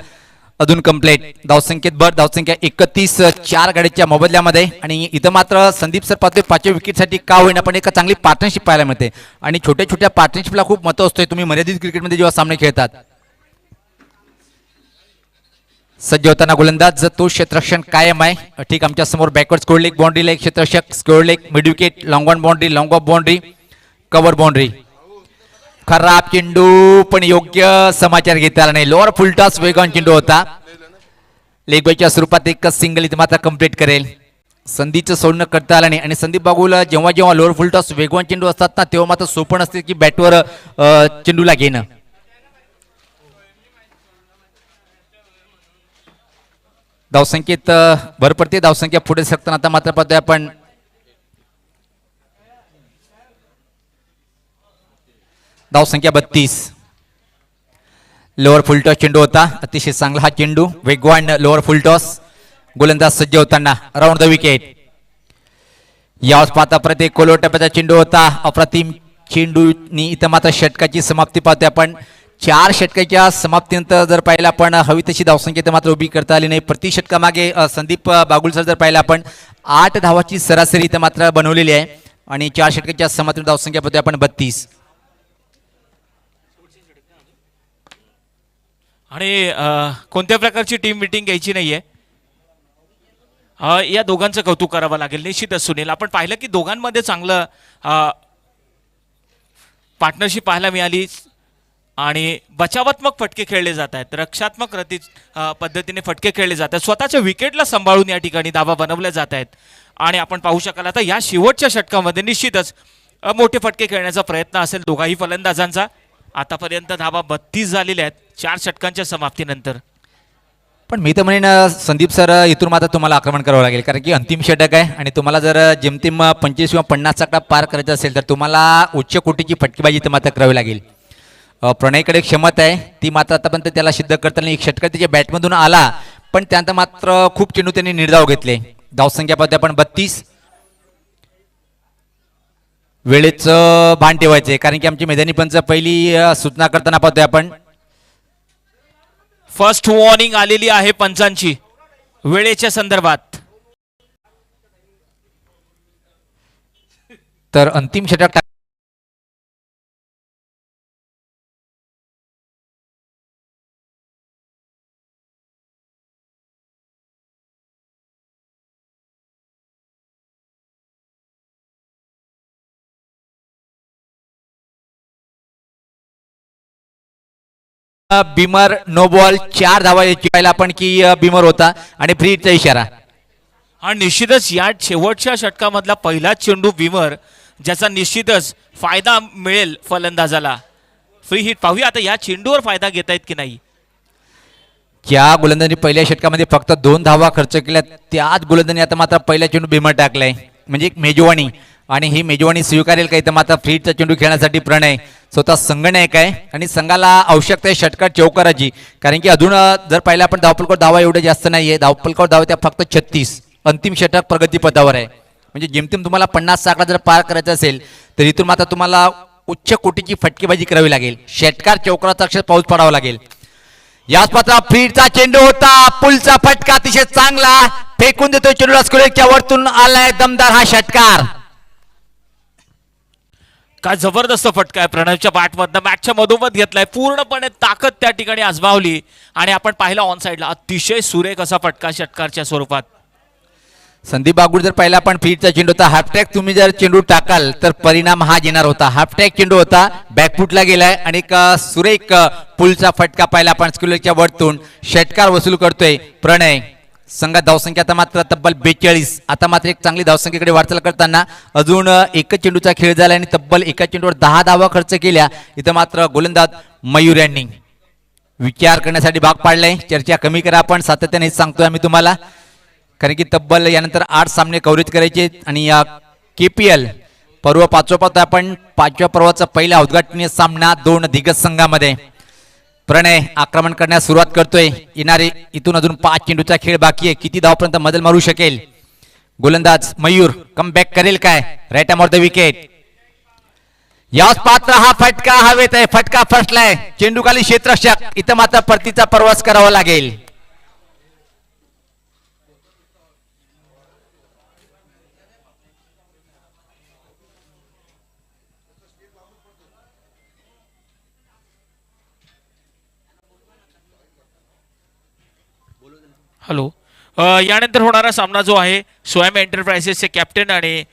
अजून कंप्लीट. धावसंख्येत भर, धावसंख्या 31, 4 गाडीच्या मोबदल्यामध्ये. आणि इथं मात्र संदीप सर पाहतोय 5व्या विकेटसाठी का होईना पण एक चांगली पार्टनरशिप पाहायला मिळते आणि छोट्या छोट्या पार्टनरशिपला खूप महत्त्व असतोय. तुम्ही मर्यादित क्रिकेटमध्ये जेव्हा सामने खेळतात. सज्ज होताना गोलंदाज तो क्षेत्ररक्षण कायम आहे. ठीक आमच्या समोर बॅकवर्ड स्कोर लेग बाउंड्रीला एक क्षेत्ररक्षक, square leg, mid wicket, long on boundary, long off boundary, cover boundary. खराब चेंडू पण योग्य समाचार घेता आला नाही. लोअर फुलटॉस वेगवान चेंडू होता. लेग बायच्या स्वरूपात एक सिंगल इथे मात्र कंप्लीट करेल. संधीचं सोडणं करता आलं नाही आणि संदीप बागूला जेव्हा जेव्हा लोअर फुलटॉस वेगवान चेंडू असतात ना तेव्हा मात्र सोपं असते की बॅटवर चेंडूला घेणं. धावसंख्येत भर पडते. धावसंख्या पुढे सरकताना आता मात्र पाहतोय आपण धावसंख्या 32. लोअर फुलटॉस चेंडू होता, अतिशय चांगला हा चेंडू, वेगवान लोअर फुलटॉस. गोलंदाज सज्ज होताना राऊंड द विकेट. यावेळेस पाहता परत एक कोलवर टप्प्याचा चेंडू होता, अप्रतिम चेंडूनी इथं मात्र षटकाची समाप्ती पाहतोय आपण. 4 षटकाच्या समाप्तीनंतर जर पाहिलं आपण हवी तशी धावसंख्या इथं मात्र उभी करता आली नाही. प्रति षटकामागे संदीप बागुल सर जर पाहिलं आपण 8 धावाची सरासरी इथं मात्र बनवलेली आहे आणि 4 षटकाच्या समाप्तीनंतर धावसंख्या पाहतोय आपण 32. आणि कोणत्या प्रकारची टीम मिटिंग घ्यायची नाहीये. या दोघांचं कौतुक करावं लागेल निश्चितच. सुनील, आपण पाहिलं की दोघांमध्ये चांगलं पार्टनरशिप पाहायला मिळाली आणि बचावात्मक फटके खेळले जात आहेत, रक्षात्मक पद्धतीने फटके खेळले जात आहेत, स्वतःच्या विकेटला सांभाळून या ठिकाणी धावा बनवल्या जात आहेत. आणि आपण पाहू शकाल आता या शेवटच्या षटकामध्ये निश्चितच मोठे फटके खेळण्याचा प्रयत्न असेल दोघाही फलंदाजांचा. आतापर्यंत धावा 32 झालेल्या आहेत 4 षटकांच्या समाप्तीनंतर. पण मी तर म्हणेन संदीप सर इथून मात्र तुम्हाला आक्रमण करावं लागेल, कारण की अंतिम षटक आहे आणि तुम्हाला जर जेमतेम 25 किंवा 50 आकडा पार करायचा असेल तर तुम्हाला उच्च कोटीची फटकेबाजी इथं मात्र करावी लागेल. प्रणयकडे क्षमता आहे, ती मात्र आतापर्यंत त्याला सिद्ध करताना एक षटक त्याच्या बॅटमधून आला, पण त्यानंतर मात्र खूप चेंडू त्यांनी निर्धाव घेतले. धावसंख्या पाहतोय आपण 32. वेळेचं भान ठेवायचं कारण की आमची मैदानी पंच पहिली सूचना करताना पाहतोय आपण. फर्स्ट वॉर्निंग आलेली आहे पंचांची वेळेच्या संदर्भात. तर अंतिम षटक बिमर नो बॉल 4 धावा पाहिला आपण की बिमर होता आणि फ्री हिटचा इशारा. हा निश्चितच या शेवटच्या षटकामधला पहिला चेंडू बिमर, ज्याचा निश्चितच फायदा मिळेल फलंदाजाला. फ्री हिट पाहूया आता या चेंडूवर फायदा घेता येत की नाही. ज्या गोलंदाजांनी पहिल्या षटकामध्ये फक्त 2 धावा खर्च केल्या त्याच गोलंदाजांनी आता मात्र पहिला चेंडू बिमर टाकलाय, म्हणजे एक मेजवानी, आणि ही मेजवानी स्वीकारेल का इथं मात्र फ्री हिटचा चेंडू खेळण्यासाठी प्रणय स्वतः संघनायक आहे आणि संघाला आवश्यकता आहे षटकार चौकाराची, कारण की अजून जर पाहिलं आपण धावपलकावर धावा एवढे जास्त नाहीये, धावपलकावर धावा त्या फक्त 36. अंतिम षटक प्रगतीपथावर आहे, म्हणजे जेमतेम तुम्हाला 50 आकडा जर पार करायचा असेल तर इथून मात्र तुम्हाला उच्च कोटीची फटकेबाजी करावी लागेल. षटकार चौकाराचा अक्षर पाऊस पडावा लागेल. याच मात्र फ्रीडचा चेंडू होता, पुलचा फटका अतिशय चांगला फेकून देतोय चेंडूला, स्क्वेअरच्या वरतून आलाय दमदार हा षटकार. काय जबरदस्त फटका आहे प्रणयच्या बॅटमधनं, मॅचच्या मधोमध घेतलाय, पूर्णपणे ताकद त्या ठिकाणी आजमावली आणि आपण पाहिला ऑन साइडला अतिशय सुरेख असा फटका षटकारच्या स्वरूपात. संदीप बागुल जर पहिला पण फीटचा चेंडू होता, हाफटॅग तुम्ही जर चेंडू टाकाल तर परिणाम हा येणार होता. हाफटॅग चेंडू होता, बॅकफुटला गेलाय आणि एक सुरेख पुलचा फटका पाहिला आपण स्क्वेअरच्या वरतून. षटकार वसूल करतोय प्रणय. संघात धावसंख्या आता मात्र तब्बल 42. आता मात्र एक चांगली धावसंख्येकडे वाटचाल करताना अजून एकच चेंडूचा खेळ झाला आणि तब्बल एका चेंडूवर 10 धावा खर्च केल्या. इथं मात्र गोलंदाज मयूर यांनी विचार करण्यासाठी भाग पाडलाय. चर्चा कमी करा आपण, सातत्याने सांगतोय आम्ही तुम्हाला, कारण की तब्बल यानंतर 8 सामने कव्हरेज करायचे आणि या KPL पर्व 5व्या पाहतोय आपण. 5व्या पर्वाचा पहिला उद्घाटनीय सामना 2 दिग्गज संघामध्ये. प्रणय आक्रमण करण्यास सुरुवात करतोय. येणारे इथून अजून 5 चेंडूचा खेळ बाकी आहे. किती धावपर्यंत मदल मारू शकेल गोलंदाज मयूर, कम बॅक करेल काय? Right off the wicket. याच पात्र हा फटका हवेत आहे, फटका फसलाय, चेंडू खाली क्षेत्ररक्षक. इथं मात्र परतीचा प्रवास करावा लागेल. हॅलो, यानंतर होणारा सामना जो आहे स्वयं एंटरप्राइजेसचे कॅप्टन आणि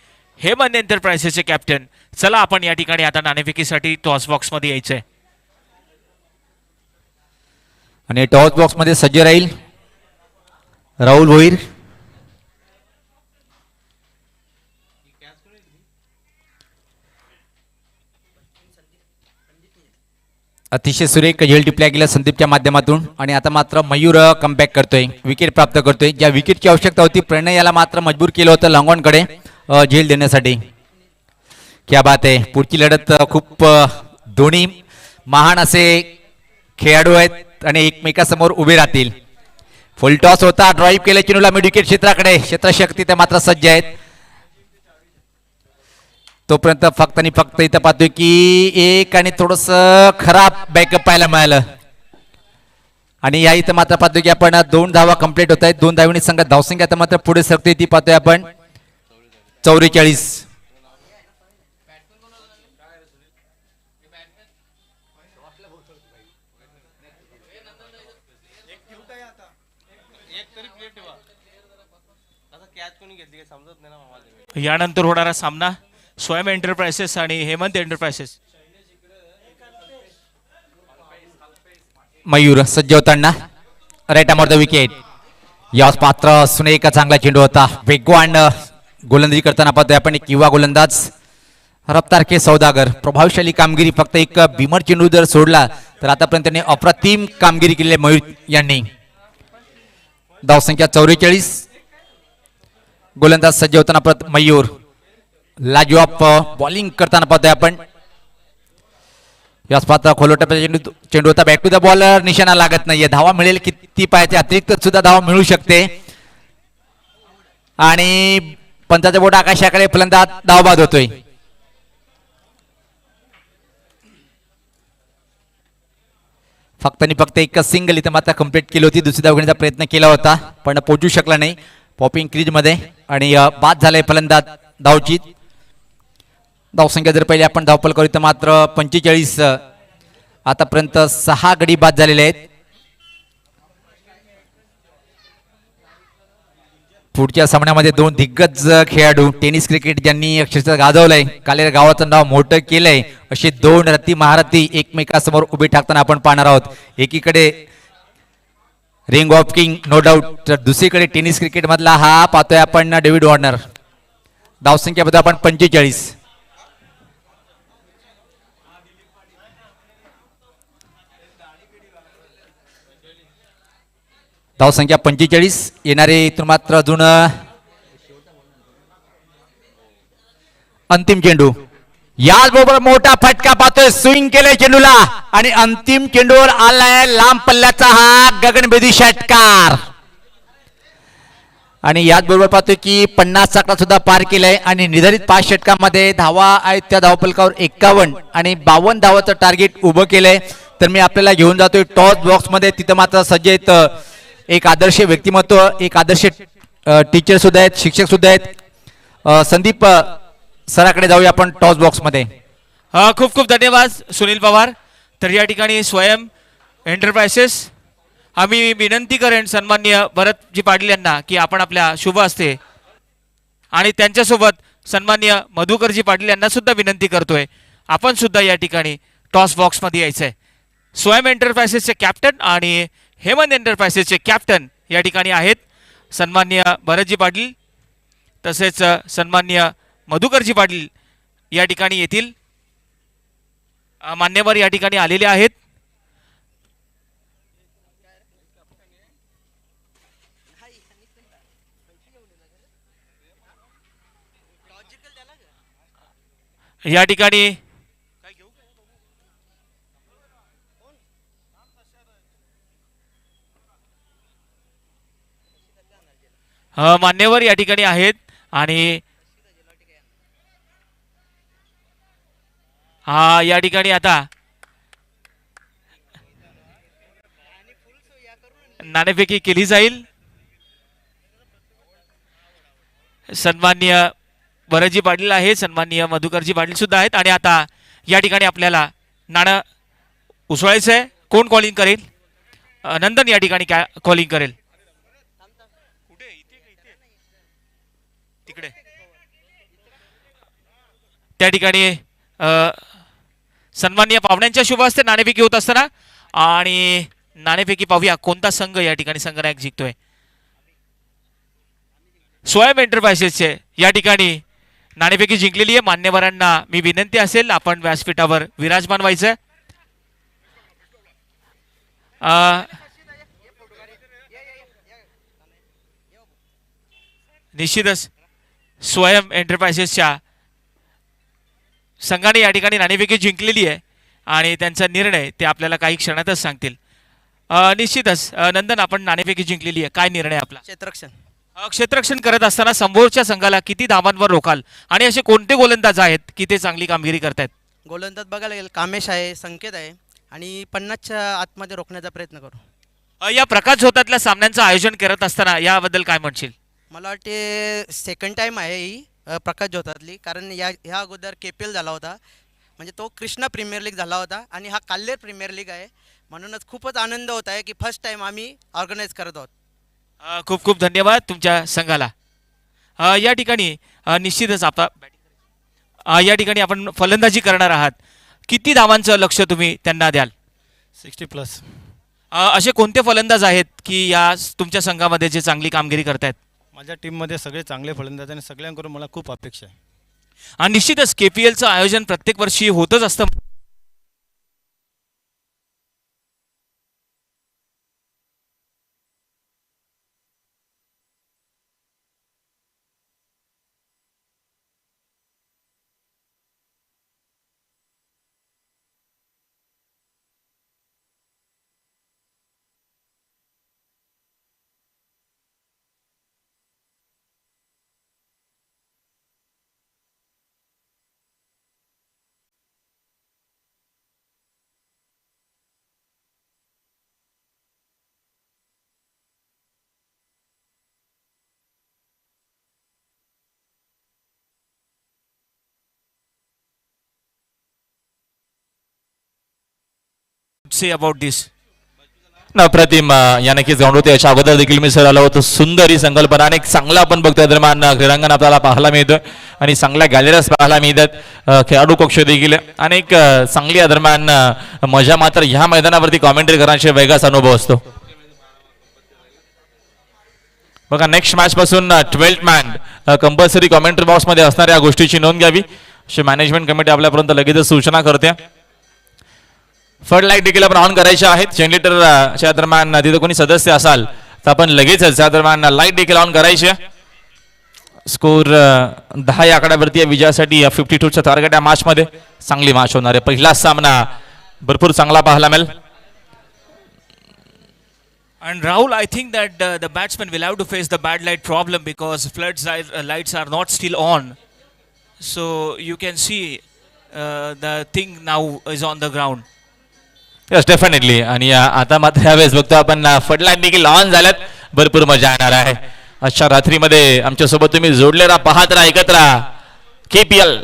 हेमंत एंटरप्राइजेसचे कॅप्टन. चला आपण या ठिकाणी आता नाणेफेकीसाठी टॉस बॉक्स मध्ये यायचंय आणि टॉस बॉक्स मध्ये सज्ज राहील राहुल भोईर. अतिशय सुरेख झेल टिपल्या गेल्या संदीपच्या माध्यमातून आणि आता मात्र मयूर कमबॅक करतोय, विकेट प्राप्त करतोय. ज्या विकेटची आवश्यकता होती प्रणय याला मात्र मजबूर केलं होतं लॉंगॉनकडे झेल देण्यासाठी. क्या बात आहे. पुढची लढत खूप दोन्ही महान असे खेळाडू आहेत आणि एकमेकासमोर उभे राहतील. फुल टॉस होता, ड्राईव्ह केलं चेंडूला मिड विकेट क्षेत्राकडे. क्षेत्रशक्ती ते मात्र सज्ज आहेत. तोपर्यंत फक्त आणि फक्त इथं पाहतोय की एक आणि थोडस खराब बॅकअप पाहायला मिळालं. आणि या इथं मात्र पाहतोय की आपण 2 धावा कंप्लीट होत आहेत. 2 धावांनी संघ धावसंख्या आता मात्र पुढे सरते ती पाहतोय आपण 44. यानंतर होणारा सामना स्वयं एंटरप्राइसेस आणि हेमंत एंटरप्राइसेस. मयूर सज्ज होताना राईट आम द विकेट. यास पात्र असून एक चांगला चेंडू होता. वेगवान गोलंदाजी करताना पाहतोय आपण एक युवा गोलंदाज रफ्तार के सौदागर. प्रभावशाली कामगिरी. फक्त एक भीमर चेंडू जर सोडला तर आतापर्यंत त्यांनी अप्रतिम कामगिरी केली आहे मयूर यांनी. धावसंख्या 44. गोलंदाज सज्ज होताना परत मयूर. लाजवाब बॉलिंग करताना पाहतोय आपण. यास पात्र खोलवट्याचा चेंडू होता. Back to the bowler. निशाणा लागत नाहीये. धावा मिळेल किती पाहिजे अतिरिक्त सुद्धा धावा मिळू शकते. आणि पंचाचा बोट आकाशाकडे फलंदाज धावबाद होतोय. फक्त आणि फक्त एक सिंगल इथं मात्र कंप्लीट केली होती. दुसरी धाव घेण्याचा प्रयत्न केला होता पण पोहोचू शकला नाही पॉपिंग क्रीज मध्ये. आणि बाद झालाय फलंदाज धावची. धावसंख्या जर पहिले आपण धावपल करू तर मात्र 45. आतापर्यंत 6 गडी बाद झालेले आहेत. पुढच्या सामन्यामध्ये 2 दिग्गज खेळाडू टेनिस क्रिकेट ज्यांनी अक्षरशः गाजवलंय, कालेर गावाचं नाव मोठं केलंय, असे 2 रथी महारथी एकमेकासमोर उभे ठाकताना आपण पाहणार आहोत. एकीकडे ring of king no doubt, तर दुसरीकडे टेनिस क्रिकेट मधला हा पाहतोय आपण डेव्हिड वॉर्नर. धावसंख्याबद्दल आपण 45. धावसंख्या 45. येणारे इथून मात्र अजून अंतिम चेंडू. याचबरोबर मोठा फटका पाहतोय. स्विंग केलंय चेंडूला आणि अंतिम चेंडूवर आलाय लांब पल्ल्याचा हा गगनभेदी षटकार. आणि याचबरोबर पाहतोय की 50 आकडा सुद्धा पार केलाय. आणि निर्धारित 5 षटकामध्ये धावा आहेत त्या धावफलकावर 51 आणि 52 धावाचं टार्गेट उभं केलंय. तर मी आपल्याला घेऊन जातोय टॉस बॉक्स मध्ये. तिथं मात्र सज्ज आहेत एक आदर्श व्यक्तिमत्व, एक आदर्श टीचर सुद्धा आहेत, शिक्षक सुद्धा आहेत. संदीप सराकडे जाऊया आपण टॉस बॉक्स मध्ये. खूप खूप धन्यवाद सुनील पवार. तर या ठिकाणी स्वयं एंटरप्राइसेस आम्ही विनंती करेन सन्माननीय भरतजी पाटील यांना की आपण आपल्या शुभ हस्ते आणि त्यांच्यासोबत सन्माननीय मधुकरजी पाटील यांना सुद्धा विनंती करतोय आपण सुद्धा या ठिकाणी टॉस बॉक्स मध्ये यायचंय. स्वयं एंटरप्राइसेसचे कॅप्टन आणि हेमंत एंटरप्राइसेसचे कॅप्टन या ठिकाणी आहेत सन्माननीय भरतजी पाटील, तसेच सन्माननीय मधुकरजी पाटील या ठिकाणी येतील. मान्यवर या ठिकाणी आलेले आहेत. या ठिकाणी मान्यवर या ठिकाणी आहेत. आणि या ठिकाणी आता नाणेफेकी केली जाईल. सन्माननीय भरतजी पाटील आहेत, सन्माननीय मधुकरजी पाटील सुद्धा आहेत. आणि आता या ठिकाणी आपल्याला नाणं उसळायचं आहे. कोण कॉलिंग करेल? नंदन या ठिकाणी कॉलिंग करेल. तिकडे त्या ठिकाणी सन्माननीय पाहुण्यांच्या शुभ हस्ते नाणेफेकी होत असताना. आणि नाणेफेकी पाहूया कोणता संघ या ठिकाणी संघनायक जिंकतोय. स्वयं एंटरप्राइसेसचे या ठिकाणी नाणेफेकी जिंकलेली आहे. मान्यवरांना मी विनंती असेल आपण व्यासपीठावर विराजमान व्हायचं. निश्चितच स्वयं एंटरप्राइसेसच्या संघाने या ठिकाणी नाणेफेकी जिंकलेली आहे आणि त्यांचा निर्णय ते आपल्याला काही क्षणातच सांगतील. निश्चितच नंदन, आपण नाणेफेकी जिंकलेली आहे, काय निर्णय आपला? क्षेत्ररक्षण. क्षेत्ररक्षण करत असताना समोरच्या संघाला किती धावांवर रोखाल आणि असे कोणते गोलंदाज आहेत की ते चांगली कामगिरी करतायत? गोलंदाज बघायला गेलं कामेश आहे, संकेत आहे आणि 50च्या आतमध्ये रोखण्याचा प्रयत्न करू. या प्रकाश झोतातल्या सामन्यांचं आयोजन करत असताना याबद्दल काय म्हणशील? मला वाटते सेकंड टाईम आहे ही प्रकाश जोतातली, कारण ह्या अगोदर KPL झाला होता, म्हणजे तो कृष्णा प्रीमियर लीग झाला होता आणि हा काल्लेर प्रीमियर लीग आहे. म्हणूनच खूपच आनंद होत आहे की फर्स्ट टाईम आम्ही ऑर्गनाईज करत आहोत. खूप खूप धन्यवाद तुमच्या संघाला. या ठिकाणी निश्चितच या ठिकाणी आपण फलंदाजी करणार आहात. किती धावांचं लक्ष तुम्ही त्यांना द्याल? 60+. असे कोणते फलंदाज आहेत की या तुमच्या संघामध्ये जे चांगली कामगिरी करतायत? माझ्या टीममध्ये सगळे चांगले फलंदाज आणि सगळ्यांकडून मला खूप अपेक्षा आहे. आणि निश्चितच KPLचं आयोजन प्रत्येक वर्षी होतच असतं. से अबाउट दिस? अप्रतिम या नक्कीच ग्राउंड होते. याच्या अगोदर देखील मी सर आलो होतो. सुंदर ही संकल्पना आणि चांगला आपण बघतोय दरम्यान क्रीडांगण आपल्याला पाहायला मिळतं आणि चांगल्या गॅलरीज पाहायला मिळतात. खेळाडू कक्ष देखील अनेक चांगली या दरम्यान मजा. मात्र ह्या मैदानावरती कॉमेंट्री करण्याचे वेगळाच अनुभव असतो. बघा नेक्स्ट मॅच पासून 12th man compulsory commentary box मध्ये असणार या गोष्टीची नोंद घ्यावी अशी मॅनेजमेंट कमिटी आपल्यापर्यंत लगेचच सूचना करते. फ्लड लाईट देखील आपण ऑन करायचे आहेत. जनरेटरच्या दरम्यान तिथे कोणी सदस्य असाल तर आपण लगेचच त्या दरम्यान लाईट देखील ऑन करायची. स्कोर 10 या आकड्यावरती आहे विजयासाठी. 52चं टार्गेट या मॅच मध्ये. चांगली मॅच होणार आहे. पहिला सामना भरपूर चांगला पाहायला मिळेल. And Rahul, I think that the batsman will have to face the bad light problem because floods lights are not still on. So you can see the thing now is on the ground. Yes definitely. आणि आता मात्र यावेळेस बघतो आपण flood देखील on झाल्यात. भरपूर मजा येणार आहे आजच्या रात्रीमध्ये. आमच्यासोबत तुम्ही जोडले राहा, पाहत राहा, ऐकत राहा. KPL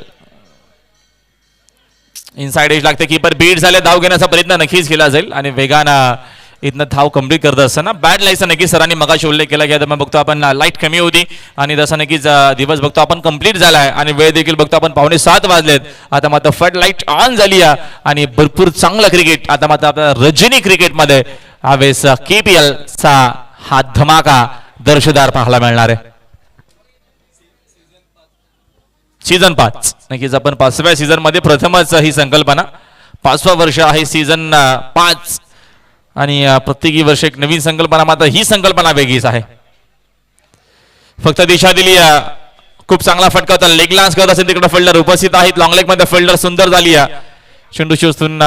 इनसाइड एज लागते. कीपर बीट झाले. धाव घेण्याचा प्रयत्न नक्कीच केला जाईल आणि वेगानं इथनं धाव कंप्लीट करत असताना बॅड लाईटचा नक्कीच सरांनी मगाशी उल्लेख केला की आता मग बघतो आपण लाईट कमी होती आणि तसा नक्कीच दिवस बघतो आपण कंप्लीट झालाय आणि वेळ देखील बघतो आपण 6:45 वाजलेत. आता मात्र फ्लड लाईट ऑन झाली आहे आणि भरपूर चांगलं क्रिकेट आता मात्र आपल्या रजनी क्रिकेटमध्ये यावेळेस KPL चा हा धमाका दर्शदार पाहायला मिळणार आहे. सीझन 5 नक्कीच आपण 5व्या सीझन मध्ये प्रथमच ही संकल्पना. 5वं वर्ष आहे सीझन 5 आणि प्रत्येकी वर्ष एक नवीन संकल्पना. मात्र ही संकल्पना वेगळीच आहे. फक्त दिशा दिली. खूप चांगला फटका होता. लेग लान्स करत असेल तिकडे फिल्डर उपस्थित आहेत. लॉंग लेग मध्ये फिल्डर सुंदर झाली. चेंडू शिवून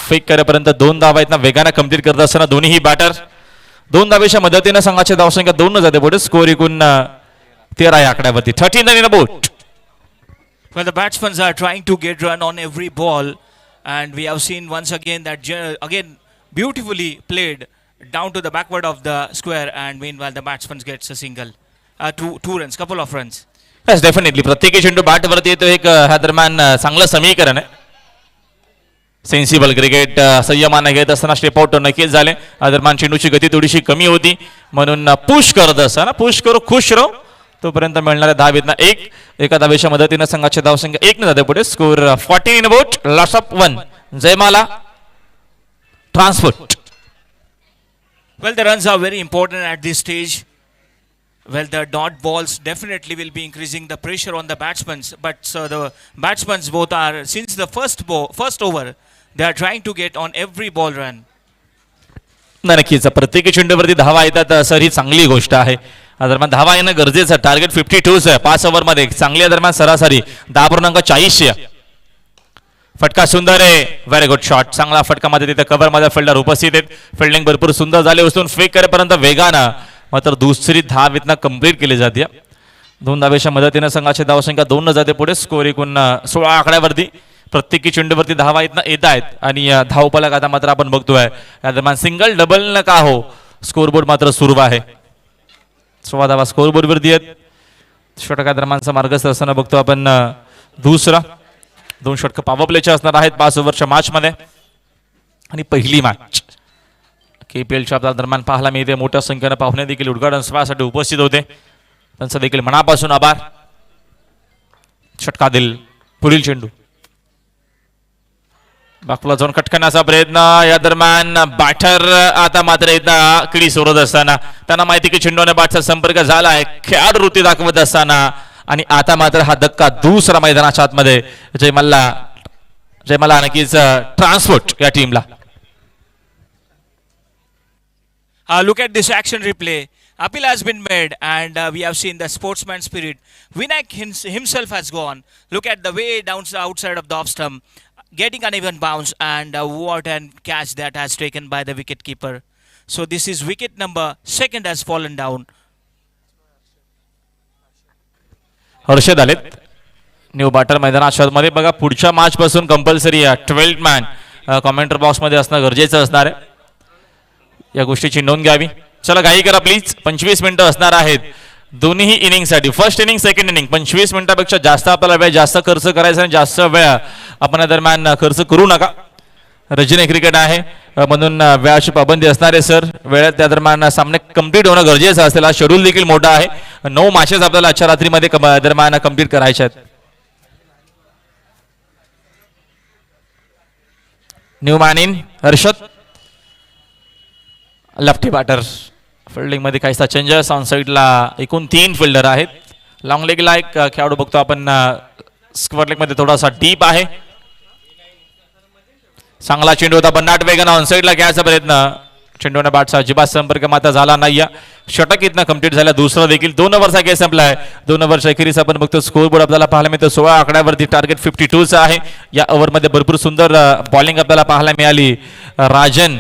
फेक करेपर्यंत 2 धावा आहेत ना वेगाने कंप्लीट करत असताना दोन्ही बॅटर 2 धावेच्या मदतीने संघाची धावसंख्या 2 जाते पुढे. स्कोर एकूण 13 या आकड्यावरती. 13 in a boat. Well, the batsmen are trying to get run on every ball, and we have seen once again that again beautifully played down to the backward of the square, and meanwhile the batsman gets a single, two runs, couple of runs. Yes, definitely. प्रत्येकी चेंडू bat वरती येतो. एक ह्या दरम्यान चांगलं समीकरण आहे. सेन्सिबल क्रिकेट संयमाने घेत असताना स्टेप आउट नक्कीच झाले. दरम्यान चेंडूची गती थोडीशी कमी होती म्हणून पुश करत असताना पुश करू खुश राहू तोपर्यंत मिळणाऱ्या धावेतनं एका धावेच्या मदतीने संघाची धावसंख्या 1 ने जाते पुढे. Score 14 in a boat. Loss of 1. Jaymala transport. Well, the runs are very important at this stage. Well, the dot balls definitely will be increasing the pressure on the batsmen, but the batsmen both are, since the first over, they are trying to get on every ball run. नक्कीच प्रत्येकी चेंडूवरती धावा येतात sir ही चांगली गोष्ट आहे. दरम्यान धावा येणं गरजेचं. टार्गेट 52 आहे 5 ओव्हर मध्ये. चांगल्या दरम्यान सरासरी 10.40. फटका सुंदर आहे. Very good shot. चांगला फटका मध्ये तिथे कव्हर मध्ये फिल्डर उपस्थित आहेत. फिल्डिंग भरपूर सुंदर झाली. उचलून फेक करेपर्यंत वेगानं मात्र दुसरी धाव इथनं कंप्लीट केली जाते. 2 धावेच्या मदतीनं संघाची धावसंख्या 2 न जाते पुढे. स्कोर एकूण 16 आकड्यावरती. प्रत्येकी चेंडूवरती धावा इथनं येत आहेत आणि धावफलक आता मात्र आपण बघतोय या दरम्यान सिंगल डबल न का हो स्कोरबोर्ड मात्र सुरू आहे. 16 धावा स्कोरबोर्डवरती आहेत. षटका दरम्यानचा मार्गस्थ असताना बघतो आपण दुसरा 2 षटकं पॉवर प्लेच्या असणार आहेत 5 ओव्हरच्या मॅचमध्ये. आणि पहिली मॅच KPLच्या आपल्या दरम्यान पाहायला मिळते. मोठ्या संख्येनं पाहुणे देखील उद्घाटन सोहळ्यासाठी उपस्थित होते. त्यांचा देखील मनापासून आभार. षटका दिल पुढील चेंडू बाकूला जाऊन कट करण्याचा प्रयत्न. या दरम्यान बॅटर आता मात्र एकदा किडी सोडत असताना त्यांना माहिती की चेंडूने बॅटचा संपर्क झालाय. खेळाडू वृत्ती दाखवत असताना आणि आता मात्र हा धक्का दुसरा मैदानाच्या आतमध्ये जयमला नक्कीच ट्रान्सपोर्ट या टीमला. Look at this action replay. Appeal has been made and we have seen the sportsman spirit. Vinayak himself has gone. Look at the way down outside of the off stump, getting uneven bounce and what an catch that has taken by the wicket keeper. So this is wicket number 2 has fallen down. Harshad आलेत new batter मैदानाच्या मध्ये. बघा पुढच्या match पासून compulsory 12 man commenter box मध्ये असणं गरजेचं असणार आहे. या गोष्टीची नोंद घ्यावी. चला घाई करा प्लीज. 25 मिनिटं असणार आहेत दोन्ही इनिंगसाठी. फर्स्ट इनिंग सेकंड इनिंग 25 मिनिटापेक्षा जास्त आपल्याला वेळ जास्त खर्च करायचा आणि जास्त वेळ आपण या दरम्यान खर्च करू नका. रजनी क्रिकेट आहे म्हणून वेळाची पाबंदी असणार आहे सर. वेळेत त्या दरम्यान सामने कम्प्लीट होणं गरजेचं असेल. हा शेड्यूल देखील मोठा आहे. 9 मॅचेस आपल्याला आजच्या रात्रीमध्ये दरम्यान कम्प्लीट करायच्या आहेत. New man in Harshad lefty batter. Fielding मध्ये काहीसा चेंजेस. ऑन साईडला एकूण 3 फिल्डर आहेत. लॉंग लेगला एक खेळाडू बघतो आपण. स्क्वेअर लेग मध्ये थोडासा डीप आहे. चांगला चेंडू होता बन्नाट वेगानं ऑन साईडला घ्यायचा प्रयत्न. चेंडूने बॅटचा अजिबात संपर्क मात्र झाला नाही. षटक इथनं कम्प्लीट झाला. दुसरा देखील 2 ओव्हरचा गेम संपलाय. 2 ओव्हरच्या अखेरीस आपण बघतो स्कोरबोर्ड आपल्याला पाहायला मिळतो 16 आकड्यावरती. टार्गेट 52चं आहे. या ओव्हरमध्ये भरपूर सुंदर बॉलिंग आपल्याला पाहायला मिळाली. राजन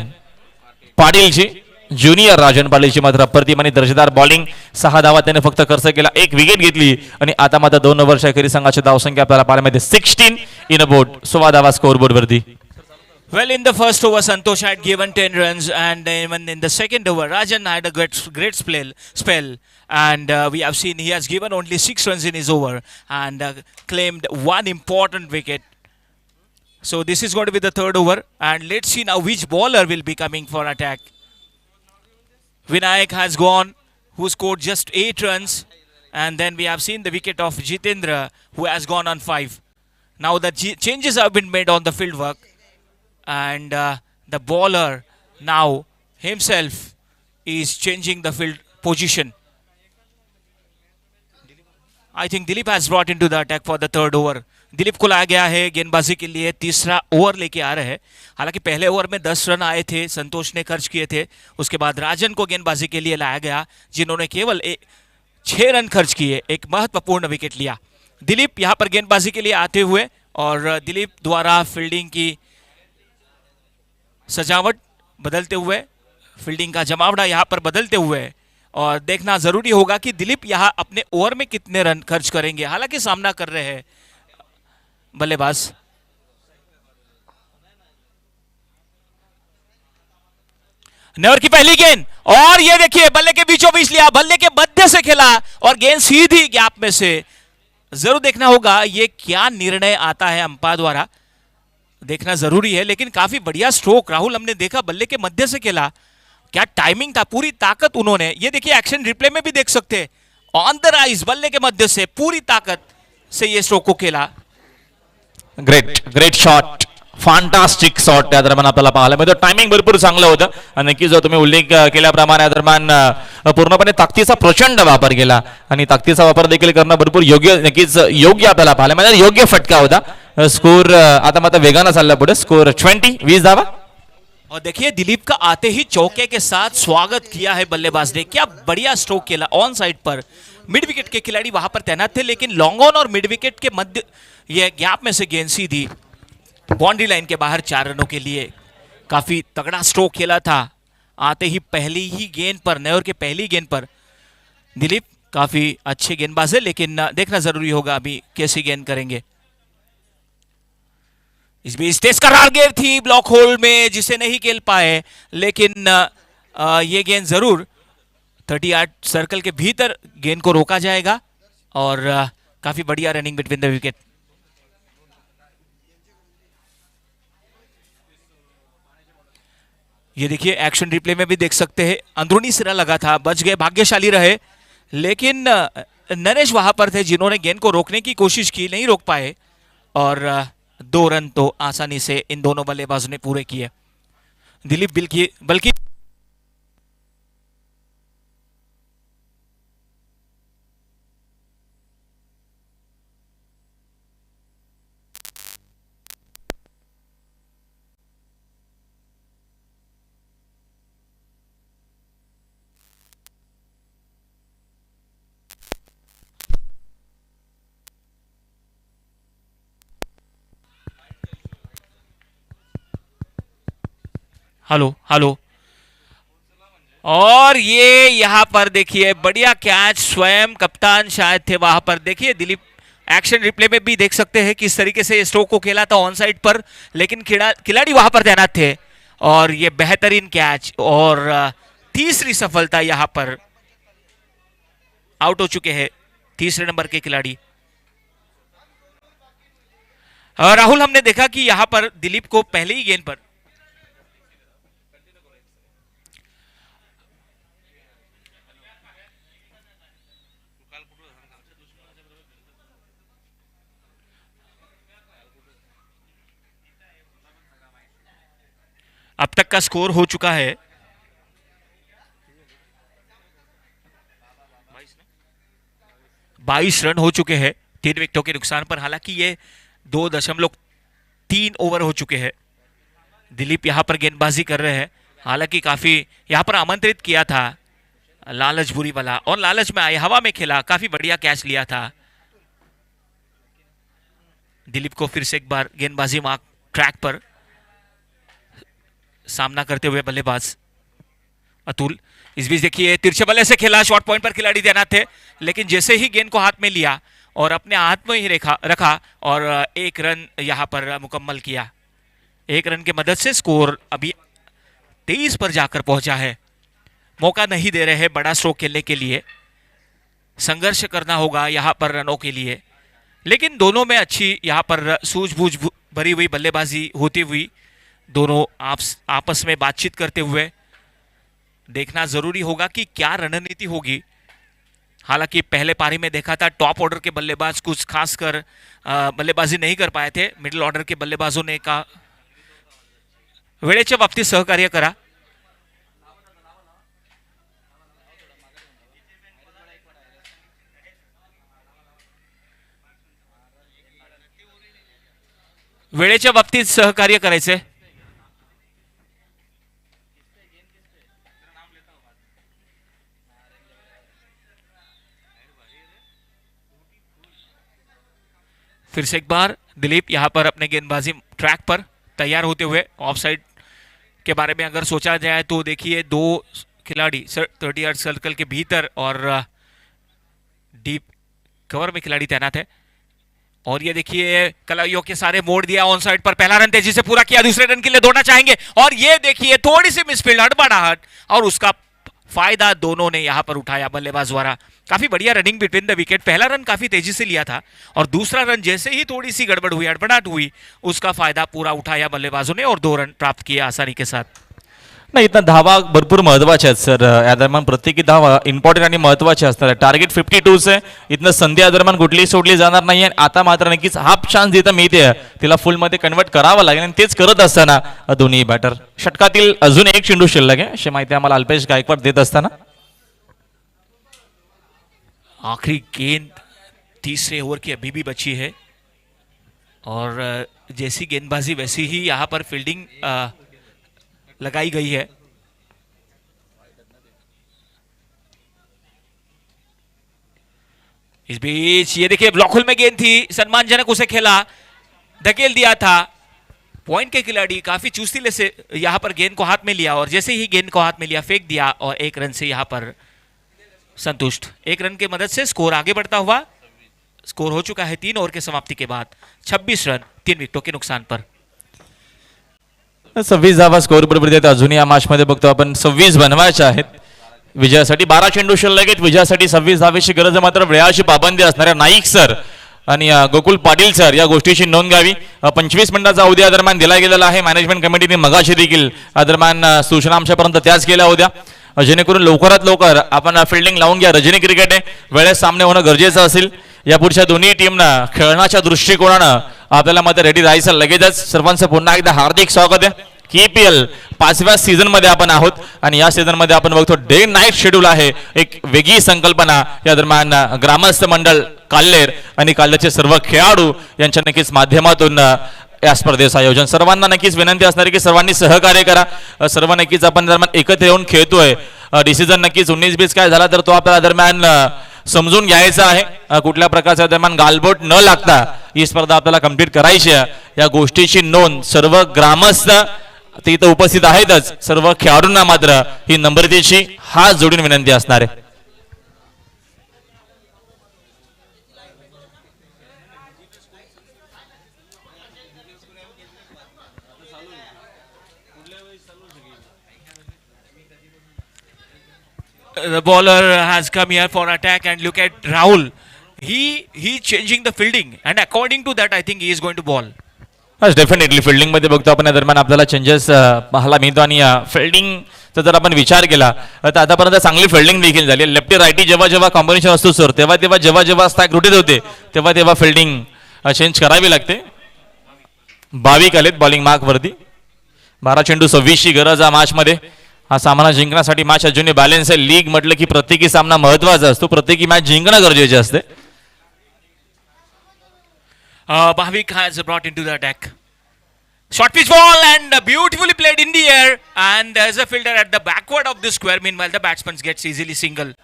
पाटीलची ज्युनियर राजन पाटीलची मात्र अप्रतिम आणि दर्जेदार बॉलिंग. 6 धावा त्याने फक्त खर्च केला. 1 विकेट घेतली आणि आता मात्र 2 ओव्हरच्या अखेरीस संघाची धावसंख्या आपल्याला पाहायला मिळते 16 इन अ बोर्ड. 16 धावा स्कोरबोर्ड वरती. Well, in the first over, Santosh had given 10 runs, and even in the second over, Rajan had a great spell, and we have seen he has given only 6 runs in his over and claimed 1 important wicket. So this is going to be the third over, and let's see now which bowler will be coming for attack. Vinayak has gone, who scored just 8 runs, and then we have seen the wicket of Jitendra, who has gone on 5. Now the changes have been made on the field work. And the bowler now himself is changing the field position. I think Dilip has brought into the attack for the third over. Dilip को लाया गया है गेंदबाजी के लिए. तीसरा over लेके आ रहे हैं. हालांकि पहले ओवर में 10 रन आए थे, संतोष ने खर्च किए थे. उसके बाद राजन को गेंदबाजी के लिए लाया गया, जिन्होंने केवल 6 रन खर्च किए, एक महत्वपूर्ण विकेट लिया. दिलीप यहाँ पर गेंदबाजी के लिए आते हुए और दिलीप द्वारा फील्डिंग की सजावट बदलते हुए, फील्डिंग का जमावड़ा यहाँ पर बदलते हुए, और देखना जरूरी होगा कि दिलीप यहाँ अपने ओवर में कितने रन खर्च करेंगे. हालांकि सामना कर रहे हैं बल्लेबाज. नेवर की पहली गेंद, और ये देखिए बल्ले के बीचों बीच लिया, बल्ले के मध्य से खेला और गेंद सीधी गैप में से. जरूर देखना होगा ये क्या निर्णय आता है अंपायर द्वारा, देखना जरूरी है. लेकिन काफी बढ़िया स्ट्रोक राहुल, हमने देखा बल्ले के मध्य से खेला. क्या टाइमिंग था, पूरी ताकत उन्होंने. ये देखिए एक्शन रिप्ले में भी देख सकते हैं. ऑन द राइज बल्ले के मध्य से पूरी ताकत से ये स्ट्रोक को खेला. ग्रेट शॉट, फॅन्टास्टिक शॉट या दरम्यान आपल्याला पाहायला मिळतो. टायमिंग भरपूर चांगलं होतं आणि नक्कीच जो तुम्ही उल्लेख केल्याप्रमाणे या दरम्यान पूर्णपणे ताकदीचा प्रचंड वापर केला आणि ताकदीचा वापर देखील करणं भरपूर योग्य, नक्कीच योग्य आपल्याला पाहायला मिळालं. योग्य फटका होता. स्कोर आता मात्र वेगानं चालला पुढे. स्कोर 20 धावा. और देखिए दिलीप का आते ही चौके के साथ स्वागत किया है बल्लेबाज ने. क्या बढ़िया स्ट्रोक खेला ऑन साइड पर. मिड विकेट के खिलाड़ी वहां पर तैनात थे, लेकिन लॉन्ग ऑन और मिड विकेट के मध्य ये गैप में से गेंद सीधी बाउंड्री लाइन के बाहर 4 रनों के लिए. काफी तगड़ा स्ट्रोक खेला था आते ही पहली ही गेंद पर, नए ओवर के पहली गेंद पर दिलीप काफी अच्छे गेंदबाज है, लेकिन देखना जरूरी होगा अभी कैसी गेंद करेंगे। इस बीच तेज करार गेंद थी ब्लॉक होल में जिसे नहीं खेल पाए, लेकिन ये गेंद जरूर 30 यार्ड सर्कल के भीतर गेंद को रोका जाएगा और काफी बढ़िया रनिंग बिटवीन द विकेट। ये देखिए एक्शन रिप्ले में भी देख सकते हैं, अंदरूनी सिरा लगा था, बच गए, भाग्यशाली रहे, लेकिन नरेश वहां पर थे जिन्होंने गेंद को रोकने की कोशिश की, नहीं रोक पाए और 2 रन तो आसानी से इन दोनों बल्लेबाजों ने पूरे किए। दिलीप बल्कि हेलो हेलो, और ये यहां पर देखिए बढ़िया कैच, स्वयं कप्तान शायद थे वहां पर। देखिए दिलीप एक्शन रिप्ले में भी देख सकते हैं किस तरीके से स्ट्रोक को खेला था ऑन साइड पर, लेकिन खिलाड़ी वहां पर तैनात थे और ये बेहतरीन कैच और तीसरी सफलता यहां पर। आउट हो चुके हैं तीसरे नंबर के खिलाड़ी। राहुल, हमने देखा कि यहां पर दिलीप को पहले ही गेंद पर अब तक का स्कोर हो चुका है 22 रन हो चुके हैं 3 विकेटों के नुकसान पर। हालांकि ये 2.3 ओवर हो चुके हैं। दिलीप यहां पर गेंदबाजी कर रहे हैं, हालांकि काफी यहां पर आमंत्रित किया था लालच बुरी वाला और लालच में आए, हवा में खेला, काफी बढ़िया कैच लिया था। दिलीप को फिर से एक बार गेंदबाजी मार्क ट्रैक पर सामना करते हुए बल्लेबाज अतुल। इस बीच देखिए तिरछे बल्ले से खेला, शॉर्ट पॉइंट पर खिलाड़ी तैनात थे, लेकिन जैसे ही गेंद को हाथ में लिया और अपने हाथ में ही रखा और 1 रन यहां पर मुकम्मल किया। 1 रन की मदद से स्कोर अभी 23 पर जाकर पहुंचा है। मौका नहीं दे रहे हैं बड़ा स्ट्रोक खेलने के लिए, संघर्ष करना होगा यहां पर रनों के लिए, लेकिन दोनों में अच्छी यहां पर सूझबूझ भरी हुई बल्लेबाजी होती हुई, दोनों आपस में बातचीत करते हुए देखना जरूरी होगा कि क्या रणनीति होगी। हालांकि पहले पारी में देखा था टॉप ऑर्डर के बल्लेबाज कुछ खास कर बल्लेबाजी नहीं कर पाए थे, मिडिल ऑर्डर के बल्लेबाजों ने का वेळेच्या बाबतीत सहकार्य करा। वेळेच्या बाबतीत सहकार्य करायचे। फिर से एक बार दिलीप यहां पर अपने गेंदबाजी ट्रैक पर तैयार होते हुए। ऑफ साइड के बारे में अगर सोचा जाए तो देखिए 2 खिलाड़ी 30 यार्ड सर्कल के भीतर और डीप कवर में खिलाड़ी तैनात है। और ये देखिए कलाइयों के सारे मोड़ दिया ऑन साइड पर, पहला रन तेजी से पूरा किया, दूसरे रन के लिए दौड़ना चाहेंगे और ये देखिए थोड़ी सी मिसफील्ड, हड़बड़ाहट, और उसका फायदा दोनों ने यहां पर उठाया बल्लेबाज द्वारा। काफी बढ़िया रनिंग बिटवीन द विकेट। पहला रन काफी तेजी से लिया था और दूसरा रन जैसे ही थोड़ी सी गड़बड़ हुई, हड़बड़ाहट हुई, उसका फायदा पूरा उठाया बल्लेबाजों ने और 2 रन प्राप्त किए आसानी के साथ। नाही, इथं धावा भरपूर महत्वाच्या आहेत सर। या दरम्यान प्रत्येकी धावा इम्पॉर्टंट आणि महत्वाची असतात। टार्गेट 52 आहे, इथनं संधी या दरम्यान कुठलीही सोडली जाणार नाही। आता मात्र नक्कीच हाफ चान्स जिथं मिळते तिला फुल मध्ये कन्वर्ट करावं लागेल आणि तेच करत असताना दोन्ही बॅटर षटकातील अजून एक चेंडू शिल्लक आहे अशी माहिती आम्हाला अल्पेश गायकवाड देत असताना। आखिरी गेंद तीसरे ओवर की अभी भी बची है और जैसी गेंदबाजी वैसी ही यहां पर फील्डिंग लगाई गई है। इस बीच ये देखिए ब्लॉक होल में गेंद थी, सम्मानजनक उसे खेला, धकेल दिया था पॉइंट के खिलाड़ी काफी चुस्ती से यहाँ पर गेंद को हाथ में लिया और जैसे ही गेंद को हाथ में लिया फेंक दिया और एक रन से यहाँ पर संतुष्ट। एक रन की मदद से स्कोर आगे बढ़ता हुआ स्कोर हो चुका है 3 ओवर के समाप्ति के बाद 26 रन 3 विकेटों के नुकसान पर। 26 धावा स्कोर बरोबर देत अजूनही या मॅच मध्ये बघतो आपण 26 बनवायचे आहेत विजयासाठी। 12 चेंडू शिल्लक आहेत विजयासाठी 26 धावेची गरज आहे, मात्र वेळाची पाबंदी असणाऱ्या नाईक सर आणि गोकुल पाटील सर या गोष्टीची नोंद घ्यावी। 25 मिनिटाचा अवधी दरम्यान दिला गेलेला आहे। मॅनेजमेंट कमिटीने मगाशी देखील दरम्यान सूचना आमच्यापर्यंत त्याच केल्या होत्या, जेणेकरून लवकरात लवकर आपण फिल्डिंग लावून घ्या। रजनी क्रिकेट आहे, वेळेत सामने होणं गरजेचं असेल। या पुढच्या दोन्ही टीमना खेळण्याच्या दृष्टिकोनानं आपल्याला मध्ये रेडी राहायचं लगेचच। सर्वांचं पुन्हा एकदा हार्दिक स्वागत आहे। KPL 5व्या सीझन मध्ये आपण आहोत आणि या सीझन मध्ये आपण बघतो डे नाईट शेड्यूल आहे, एक वेगळी संकल्पना। या दरम्यान ग्रामस्थ मंडळ काल्लेर आणि काल्लेरचे सर्व खेळाडू यांच्या नक्कीच माध्यमातून या स्पर्धेचं आयोजन। सर्वांना नक्कीच विनंती असणार की सर्वांनी सहकार्य करा। सर्व नक्कीच आपण दरम्यान एकत्र येऊन खेळतोय। डिसिजन नक्कीच 19-20 काय झाला तर तो आपल्याला दरम्यान समजून घ्यायचा आहे। कुठल्या प्रकारच्या दरम्यान गालबोट न लागता ही स्पर्धा आपल्याला कंप्लीट करायची आहे, या गोष्टीची नोंद सर्व ग्रामस्थ ते इथं उपस्थित आहेतच, सर्व खेळाडूंना मात्र ही नम्रतेची हात जोडून विनंती असणार आहे। The bowler has come here for attack and look at Rahul. He changing the fielding and according to that I think he is going to ball. Definitely fielding मध्ये बघतो आपण या दरम्यान आपल्याला चेंजेस पाहायला मिळतो आणि फिल्डिंगचा जर आपण विचार केला तर आतापर्यंत चांगली फिल्डिंग देखील झाली। लेफ्टी रायटी जेव्हा जेव्हा कॉम्बिनेशन असतो सर तेव्हा तेव्हा जेव्हा जेव्हा स्ट्राईक रोटेट होते तेव्हा तेव्हा फिल्डिंग चेंज करावी लागते। भाविक आलेत बॉलिंग मार्क वरती। 12 चेंडू 26 ची गरज आहे मॅच मध्ये। हा सामना जिंकण्यासाठी मॅच अजूनही बॅलन्स आहे। लीग म्हटलं की प्रत्येकी सामना महत्त्वाचा असतो, प्रत्येकी मॅच जिंकणं गरजेचे असते। Bhavik has brought into the attack. Short pitch ball and beautifully played in the air and there's a fielder at the backward of the square. Meanwhile, the batsman gets easily single.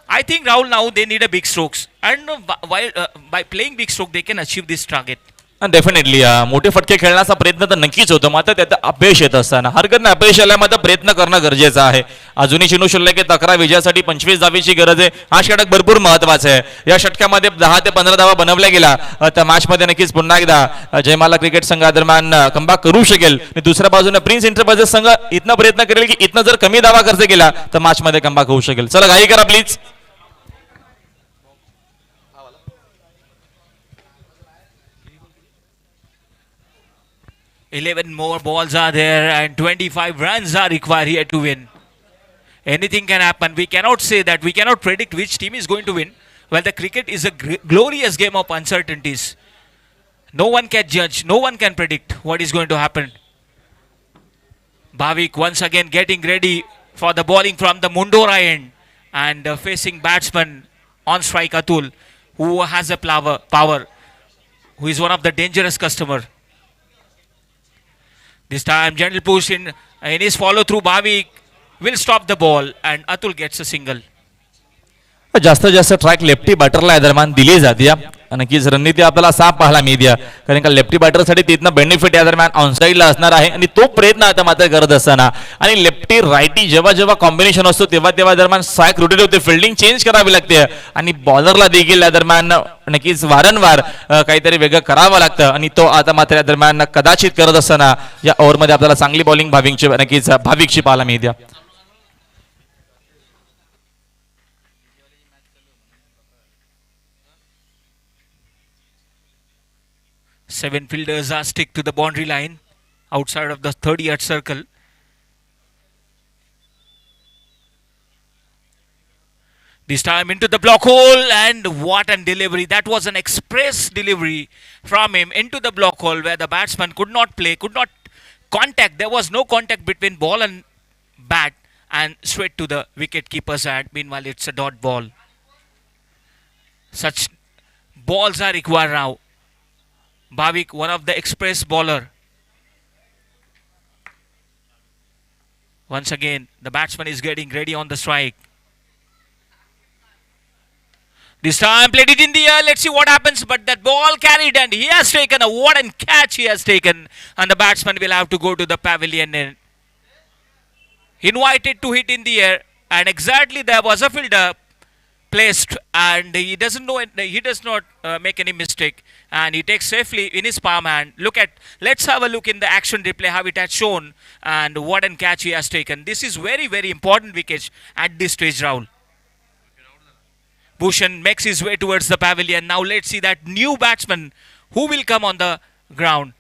I think Rahul now they need a big strokes and by playing big stroke they can achieve this target. Definitely मोठे फटके खेळण्याचा प्रयत्न तर नक्कीच होतो, मात्र त्यात अपयश येत असताना हरकत नाही, अपयश आल्या मात्र प्रयत्न करणं गरजेचं आहे। अजूनही चेंडू शिल्लक 11 विजयासाठी 25 धावेची गरज आहे। हा षटक भरपूर महत्वाचा आहे। या षटकामध्ये 10 ते 15 धावा बनवल्या गेला तर मॅच मध्ये नक्कीच पुन्हा एकदा जयमाला क्रिकेट संघादरम्यान कमबॅक करू शकेल। दुसऱ्या बाजूने प्रिन्स इंटरप्राइजेस संघ इथनं प्रयत्न करेल की इथनं जर कमी धावा खर्च केला तर मॅच मध्ये कमबॅक होऊ शकेल। चला घाई करा please. 11 more balls are there and 25 runs are required here to win. Anything can happen. We cannot say that. We cannot predict which team is going to win. Well, the cricket is a glorious game of uncertainties. No one can judge. No one can predict what is going to happen. Bhavik once again getting ready for the bowling from the Mundora end and facing batsman on strike Atul, who has a power, who is one of the dangerous customer. This time gentle push in his follow through. Bhavik will stop the ball and Atul gets a single. जास्तीत जास्त track lefty बॅटरला या दरम्यान दिली जाते। नक्कीच रणनीती आपल्याला साफ पाहायला मिळते, कारण का लेफ्टी बॅटरसाठी तिथनं बेनिफिट या दरम्यान ऑनसाईडला असणार आहे आणि तो प्रयत्न आता मात्र करत असताना आणि लेफ्टी रायटी जेव्हा जेव्हा कॉम्बिनेशन असतो तेव्हा तेव्हा दरम्यान स्ट्राईक रोटेट होते, फिल्डिंग चेंज करावी लागते आणि बॉलरला देखील या दरम्यान नक्कीच वारंवार काहीतरी वेगळं करावं लागतं आणि तो आता मात्र या दरम्यान कदाचित करत असताना या ओव्हरमध्ये आपल्याला चांगली बॉलिंग भाविकची पाहायला मिळते। 7 fielders are stick to the boundary line outside of the 30-yard circle. This time into the block hole and what an delivery. That was an express delivery from him into the block hole where the batsman could not play, could not contact. There was no contact between ball and bat and straight to the wicket keeper's hand. Meanwhile, it's a dot ball. Such balls are required now. Bhavik, one of the express bowler. Once again, the batsman is getting ready on the strike. This time played it in the air. Let's see what happens. But that ball carried and he has taken a what a catch he has taken. And the batsman will have to go to the pavilion and invited to hit in the air. And exactly there was a fielder placed and he doesn't know he does not make any mistake and he takes safely in his palm hand. Let's have a look in the action replay how it has shown and what a catch he has taken. This is very very important wicket at this stage, Rahul. Bhushan makes his way towards the pavilion. Now let's see that new batsman who will come on the ground.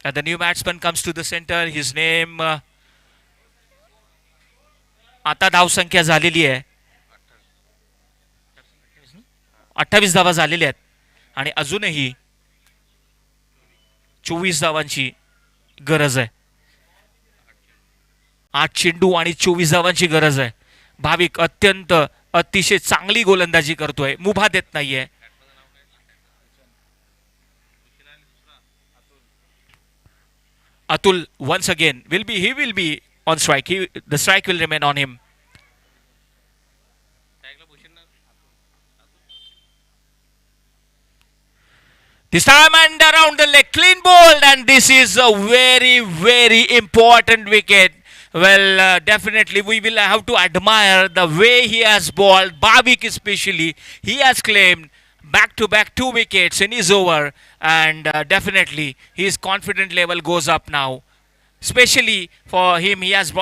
And the new batsman comes to the center. His name आता धावसंख्या झालेली आहे 28 धावा झालेल्या आहेत आणि अजूनही 24 धावांची गरज आहे. 8 चेंडू आणि 24 धावांची गरज आहे. भाविक अतिशय चांगली गोलंदाजी करतोय, मुभा देत नाहीये. Atul once again will be on strike. The strike will remain on him. This time and around the leg, clean bowled, and this is a very very important wicket. Well, definitely we will have to admire the way he has bowled. Bhavik especially, he has claimed back-to-back 2 wickets in his over, and definitely his confidence level goes up now. Especially for him, he has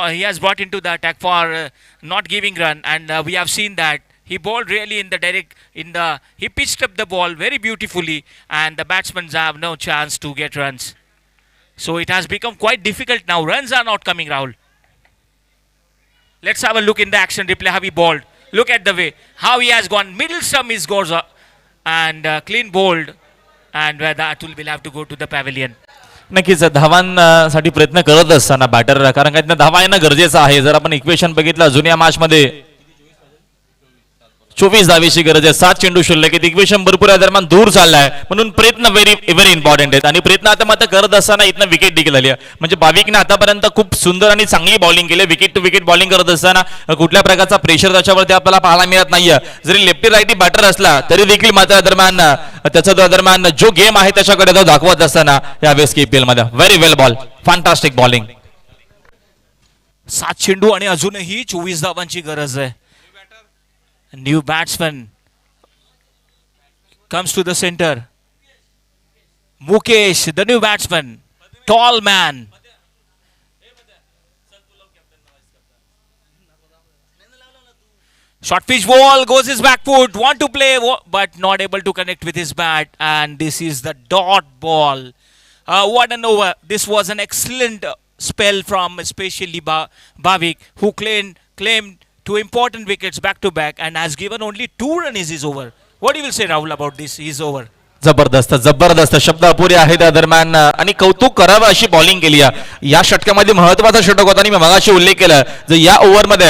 brought into the attack for not giving run, and we have seen that he bowled really he pitched up the ball very beautifully, and the batsmen have no chance to get runs. So it has become quite difficult now. Runs are not coming, Rahul. Let's have a look in the action replay how he bowled. Look at the way how he has gone middle stump, he goes up and clean bowled, and where that will have to go to the pavilion. नक्कीच धावांसाठी प्रयत्न करत असताना batter, कारण काय धावा येणं गरजेचं आहे. जर आपण इक्वेशन बघितलं जुन्या मॅच मध्ये 24 धावेची गरज आहे. 7 चेंडू शिल्लक आहेत. इक्वेशन भरपूर आहे, दरम्यान दूर चाललाय म्हणून प्रयत्न व्हेरी इम्पॉर्टंट आहेत आणि प्रयत्न आता मात्र करत असताना इथनं विकेट देखील आली आहे. म्हणजे भाविकने आतापर्यंत खूप सुंदर आणि चांगली बॉलिंग केली. विकेट टू विकेट बॉलिंग करत असताना कुठल्या प्रकारचा प्रेशर त्याच्यावरती आपल्याला पाहायला मिळत नाहीये. जरी लेफ्टी राईटी बॅटर असला तरी देखील मात्र दरम्यान त्याचा दरम्यान जो गेम आहे त्याच्याकडे तो दाखवत असताना यावेळेस केपीएल मध्ये व्हेरी वेल बॉल, फॅन्टास्टिक बॉलिंग. 7 चेंडू आणि अजूनही 24 धावांची गरज आहे. New batsman comes to the center. Mukesh, the new batsman, tall man. Short pitch ball, goes his back foot, want to play but not able to connect with his bat, and this is the dot ball. What an over. This was an excellent spell from especially Bhavik, who claimed 2 important wickets back to back and has given only 2 runs is over. What do you will say, Rahul, about this? He's over. जबरदस्त शब्द अपुरे आहेत त्या दरम्यान आणि कौतुक करावं अशी बॉलिंग केली आहे. या षटकामध्ये महत्वाचा षटक होता आणि मी मगाशी उल्लेख केला, जर या ओव्हरमध्ये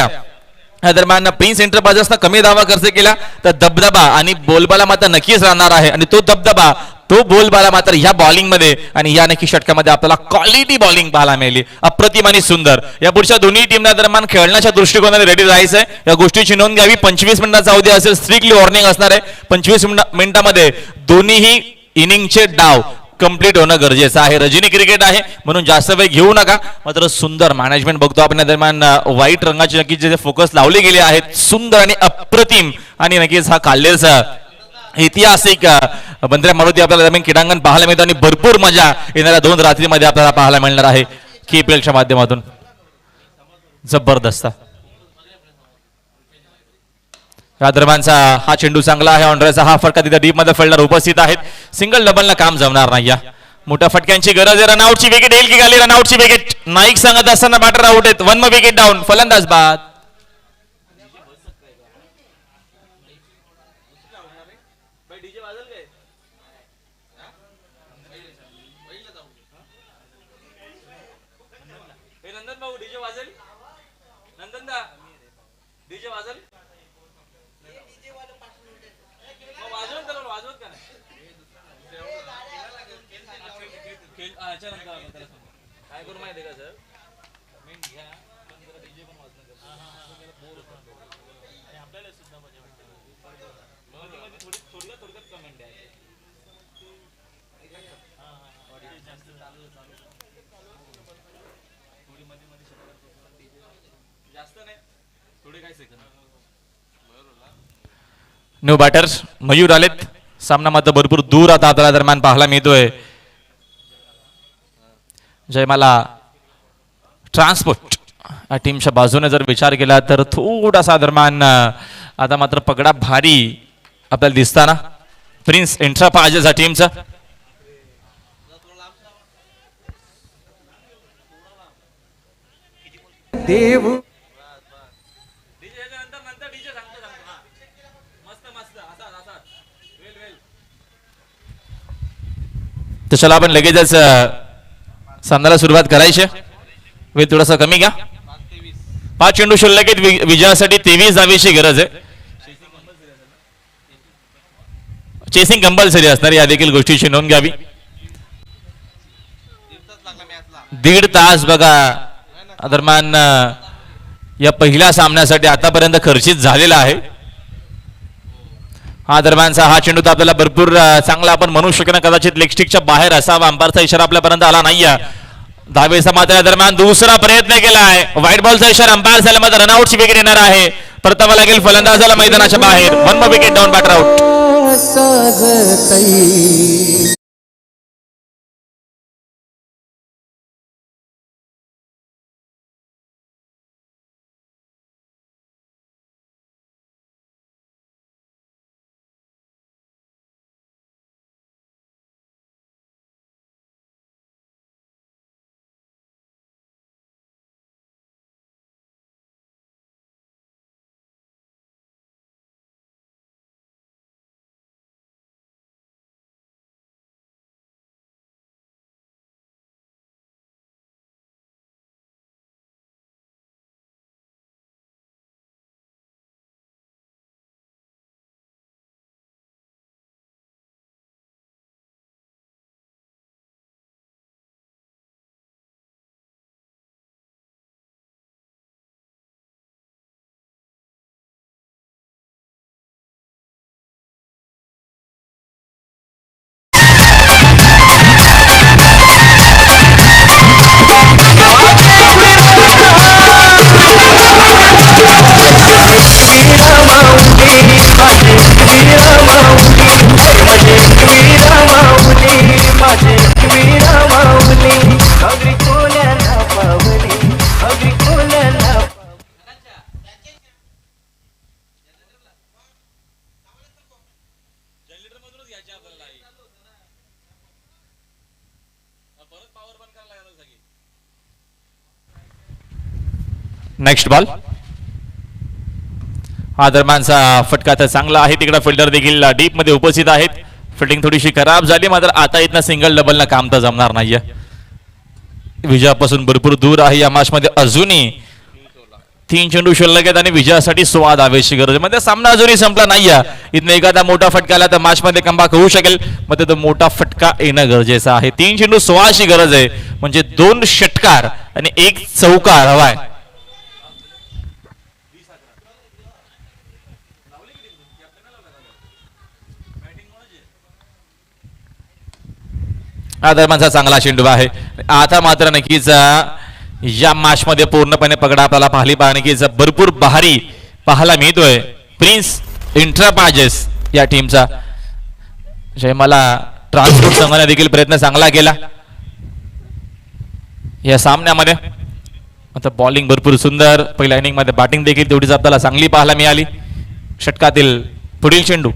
या दरम्यान प्रिन्स एंटरप्राइजेसना कमी धावा खर्च केला तर दबदबा आणि बोलबाला मात्र नक्कीच राहणार आहे आणि तो दबदबा तो बोलबाला मात्र या बॉलिंग मध्ये आणि या नक्की षटकामध्ये आपल्याला क्वालिटी बॉलिंग पाहायला मिळाली. अप्रतिम आणि सुंदर. या पुढच्या दोन्ही टीमना दरम्यान खेळण्याच्या दृष्टिकोनाने रेडी राहायचंय. या गोष्टीची नोंद घ्यावी. 25 मिनिटाचा अवधी असेल, स्ट्रिक्टली वॉर्निंग असणार आहे. 25 मिनिटामध्ये दोन्ही इनिंगचे डाव कंप्लीट होणं गरजेचं आहे. रजनी क्रिकेट आहे म्हणून जास्त वेळ घेऊ नका. मात्र सुंदर मॅनेजमेंट बघतो आपण. दरम्यान व्हाईट रंगाची नक्कीच जे फोकस लावले गेले आहेत, सुंदर आणि अप्रतिम, आणि नक्कीच हा काल्लेरचा ऐतिहासिक बंद्रा मारुती आपल्याला दरम्यान क्रीडांगण पाहायला मिळतं आणि भरपूर मजा येणाऱ्या 2 रात्रीमध्ये आपल्याला पाहायला मिळणार आहे केपीएलच्या माध्यमातून. जबरदस्त. या दरम्यानचा हा चेंडू चांगला आहे. ऑनड्रेचा हा फटका तिथे डीप मध्ये फिल्डर उपस्थित आहेत. सिंगल डबलला काम जमणार नाही. मोठ्या फटक्यांची गरज आहे. रनआउटची विकेट येईल की खाली? रनआउटची विकेट. नाईक सांगत असताना बॅटर आउट आहेत. 1 विकेट डाऊन. फलंदाज बाद. काय करू माहिती का सर, न्यू बॅटर्स मयूर आलेत. सामना मात्र भरपूर दूर आता आपल्याला दरम्यान पाहायला मिळतोय. जयमाला ट्रान्सपोर्ट या टीमच्या बाजूने जर विचार केला तर थोडासा दरम्यान आता मात्र पगडा भारी आपल्याला दिसताना. प्रिन्स एंट्रा पाहिजे या टीमचा. तर चला आपण लगेचच सामन्याला सुरुवात करायची. वेळ थोडासा कमी घ्या. 5 चेंडू शिल्लक आहेत. विजयासाठी 23 धावेची गरज आहे. चेसिंग कंपल्सरी असणार या देखील गोष्टीची नोंद घ्यावी. 1.5 तास बघा दरम्यान या पहिल्या सामन्यासाठी आतापर्यंत खर्चित झालेला आहे. हा दरम्यानचा हा चेंडू तर आपल्याला भरपूर चांगला आपण म्हणू शकतो. कदाचित लेगस्टिकच्या बाहेर असावा. अंपायरचा इशारा आपल्यापर्यंत आला नाहीये. दहावेचा मात्र दरम्यान दुसरा प्रयत्न केलाय. व्हाईट बॉलचा इशारा अंपायर झाला मात्र रनआउटची विकेट येणार आहे. परतावा लागेल फलंदाजाला मैदानाच्या बाहेर. 1 wicket down batter out. Next ball. हा दरम्यानचा फटका तर चांगला आहे. तिकडे फिल्डर देखील डीप मध्ये उपस्थित आहेत. फिल्डिंग थोडीशी खराब झाली मात्र आता इथनं सिंगल डबल न काम तर जमणार नाहीये. विजयापासून भरपूर दूर आहे या मॅच मध्ये. अजूनही 3 चेंडू शिल्लक आहेत आणि विजयासाठी 16 धावेची गरज आहे. म्हणजे सामना अजूनही संपला नाहीये. इथनं एखादा मोठा फटका आला तर मॅच मध्ये कमबॅक होऊ शकेल. मग तो मोठा फटका येणं गरजेचं आहे. 3 चेंडू 16ची गरज आहे. म्हणजे 2 षटकार आणि 1 चौकार हवाय. हा दरम्यानचा चांगला चेंडू आहे. आता मात्र नक्कीच या मॅच मध्ये पूर्णपणे पगडा आपल्याला नक्कीच भरपूर भारी पाहायला मिळतोय. प्रिन्स इंट्रापाजेस या टीमचा. जयमाला ट्रान्सपोर्ट संघाने देखील प्रयत्न चांगला केला या सामन्यामध्ये. आता बॉलिंग भरपूर सुंदर. पहिल्या इनिंग मध्ये बॅटिंग देखील तेवढीच आपल्याला चांगली पाहायला मिळाली. षटकातील पुढील चेंडू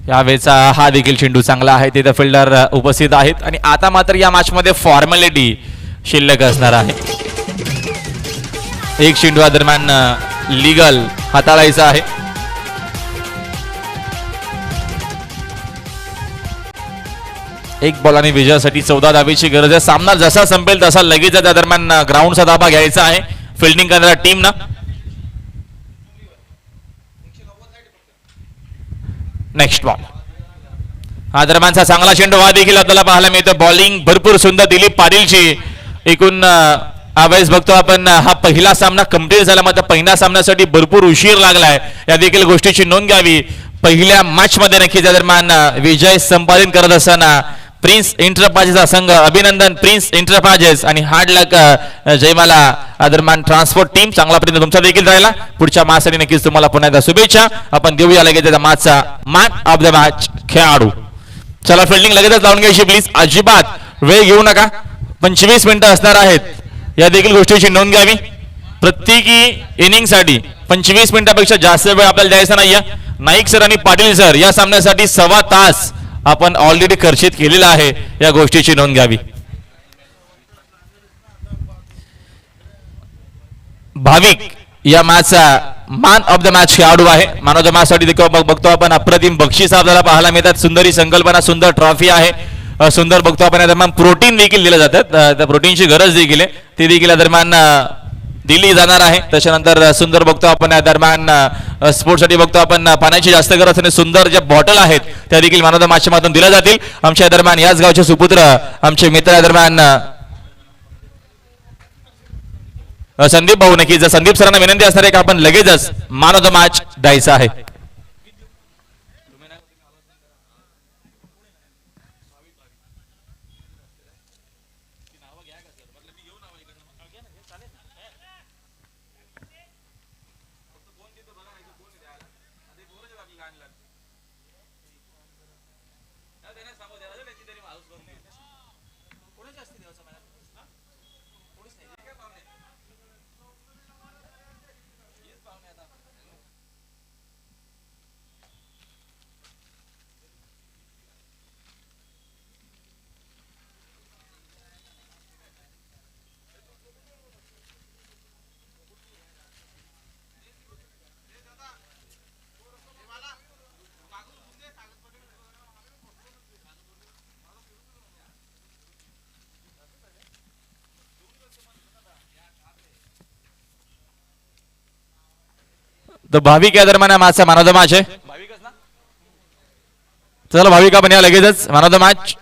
यावेळेचा हा देखील चेंडू चांगला आहे. तिथे फिल्डर उपस्थित आहेत आणि आता मात्र या मॅच मध्ये फॉर्मॅलिटी शिल्लक असणार आहे. 1 चेंडू दरम्यान लीगल हाताळायचा आहे. एक बॉलाने विजयासाठी 14 धावेची गरज आहे. सामना जसा संपेल तसा लगेच त्या दरम्यान ग्राउंडचा धाबा घ्यायचा आहे फिल्डिंग करणाऱ्या टीमना. Next ball. हा दरम्यानचा चांगला चेंडू हा देखील आपल्याला पाहायला मिळतो. बॉलिंग भरपूर सुंदर दिलीप पाटीलची. एकूण आवेश बघतो आपण हा पहिला सामना कंप्लीट झाला मात्र पहिल्या सामन्यासाठी भरपूर उशीर लागलाय. या देखील गोष्टीची नोंद घ्यावी. पहिल्या मॅच मध्ये नक्कीच या दरम्यान विजय संपादन करत असताना प्रिन्स इंटरप्राइजेसचा संघ अभिनंदन प्रिन्स इंटरप्राइजेस आणि हार्ड लक जयमाला दरम्यान ट्रान्सपोर्ट टीम चांगला प्रयत्न तुमचा देखील राहिला पुढच्या मॅचसाठी नक्कीच तुम्हाला पुन्हा एकदा शुभेच्छा आपण देऊया लगेच त्याचा मॅचचा मॅन ऑफ द मॅच खेळाडू चला फिल्डिंग लगेचच लावून घ्यायची प्लीज अजिबात वेळ घेऊ नका 25 मिनिटं असणार आहेत या देखील गोष्टीची नोंद घ्यावी प्रत्येकी इनिंगसाठी 25 मिनिटापेक्षा जास्त वेळ आपल्याला द्यायचा नाहीये नाईक सर आणि पाटील सर या सामन्यासाठी 1.25 तास आपण ऑलरेडी खर्चित केलेला आहे या गोष्टीची नोंद घ्यावी भाविक या मॅचचा मॅन ऑफ द मॅच खेळाडू आहे मॅन ऑफ द मॅच साठी देखील बघतो आपण अप्रतिम बक्षीस आपल्याला पाहायला मिळतात सुंदरी संकल्पना सुंदर ट्रॉफी आहे सुंदर बघतो आपण या दरम्यान प्रोटीन देखील दिले जातात त्या प्रोटीनची गरज देखील आहे ती देखील या दरम्यान दिली जाणार आहे त्याच्यानंतर सुंदर बघतो आपण या दरम्यान स्पोर्ट्ससाठी बघतो आपण पाण्याची जास्त गरज असणे सुंदर ज्या बॉटल आहेत त्या देखील मॅन ऑफ द मॅचच्या माध्यमातून दिल्या जातील आमच्या दरम्यान याच गावचे सुपुत्र आमचे मित्र या दरम्यान संदीप भाऊ नक्कीच संदीप सरांना विनंती असणार आहे की आपण लगेचच मॅन ऑफ द मॅच द्यायचा आहे तर भाविक या दरम्यान मॅचचा मॅन ऑफ द मॅच आहे चला भाविक आपण या लगेचच मॅन ऑफ द मॅच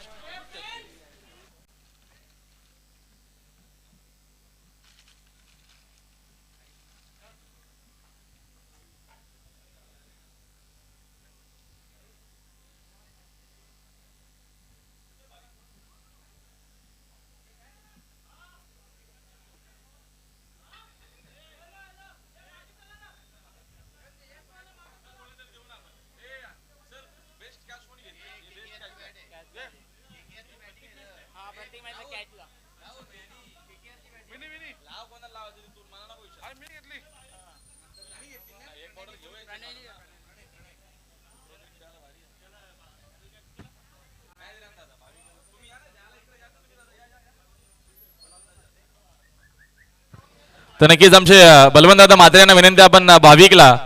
तर नक्कीच आमचे बलवंत दादा म्हात्रे यांना विनंती आपण भाविकला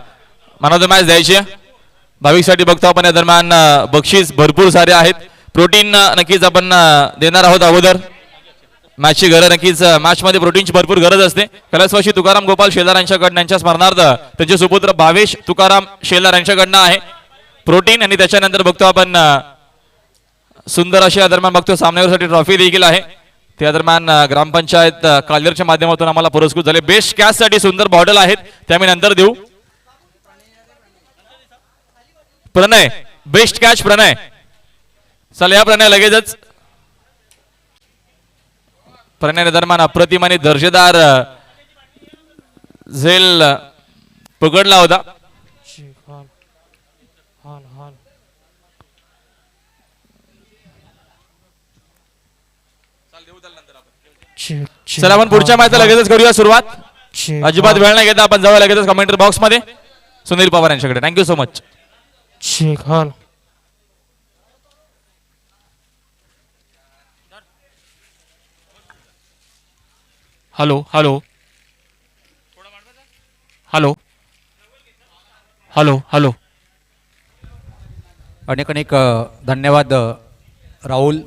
मॅन ऑफ द मॅच द्यायची भाविकसाठी बघतो आपण या दरम्यान बक्षीस भरपूर सारे आहेत प्रोटीन नक्कीच आपण देणार आहोत अगोदर मॅचची गरज नक्कीच मॅचमध्ये प्रोटीनची भरपूर गरज असते कैलासवासी तुकाराम गोपाल शेलार यांच्याकडनं यांच्या स्मरणार्थ त्यांचे सुपुत्र भावेश तुकाराम शेलार यांच्याकडनं आहे प्रोटीन आणि त्याच्यानंतर बघतो आपण सुंदर अशी या दरम्यान बघतो सामन्यावरसाठी ट्रॉफी देखील आहे त्या दरम्यान ग्रामपंचायत कालवेरच्या माध्यमातून आम्हाला पुरस्कृत झाले बेस्ट कॅच साठी सुंदर बॉटल आहेत त्या मी नंतर देऊ प्रणय बेस्ट कॅच प्रणय चला या प्रणय लगेचच प्रणय दरम्यान अप्रतिम आणि दर्जेदार झेल पकडला होता चला आपण पुढच्या मॅचला लगेचच करूया सुरुवात अजिबात वेळ नाही घेता आपण जाऊया लगेचच कमेंट बॉक्स मध्ये सुनील पवार यांच्याकडे thank you so much hello hello hello hello hello अनेक अनेक धन्यवाद राहुल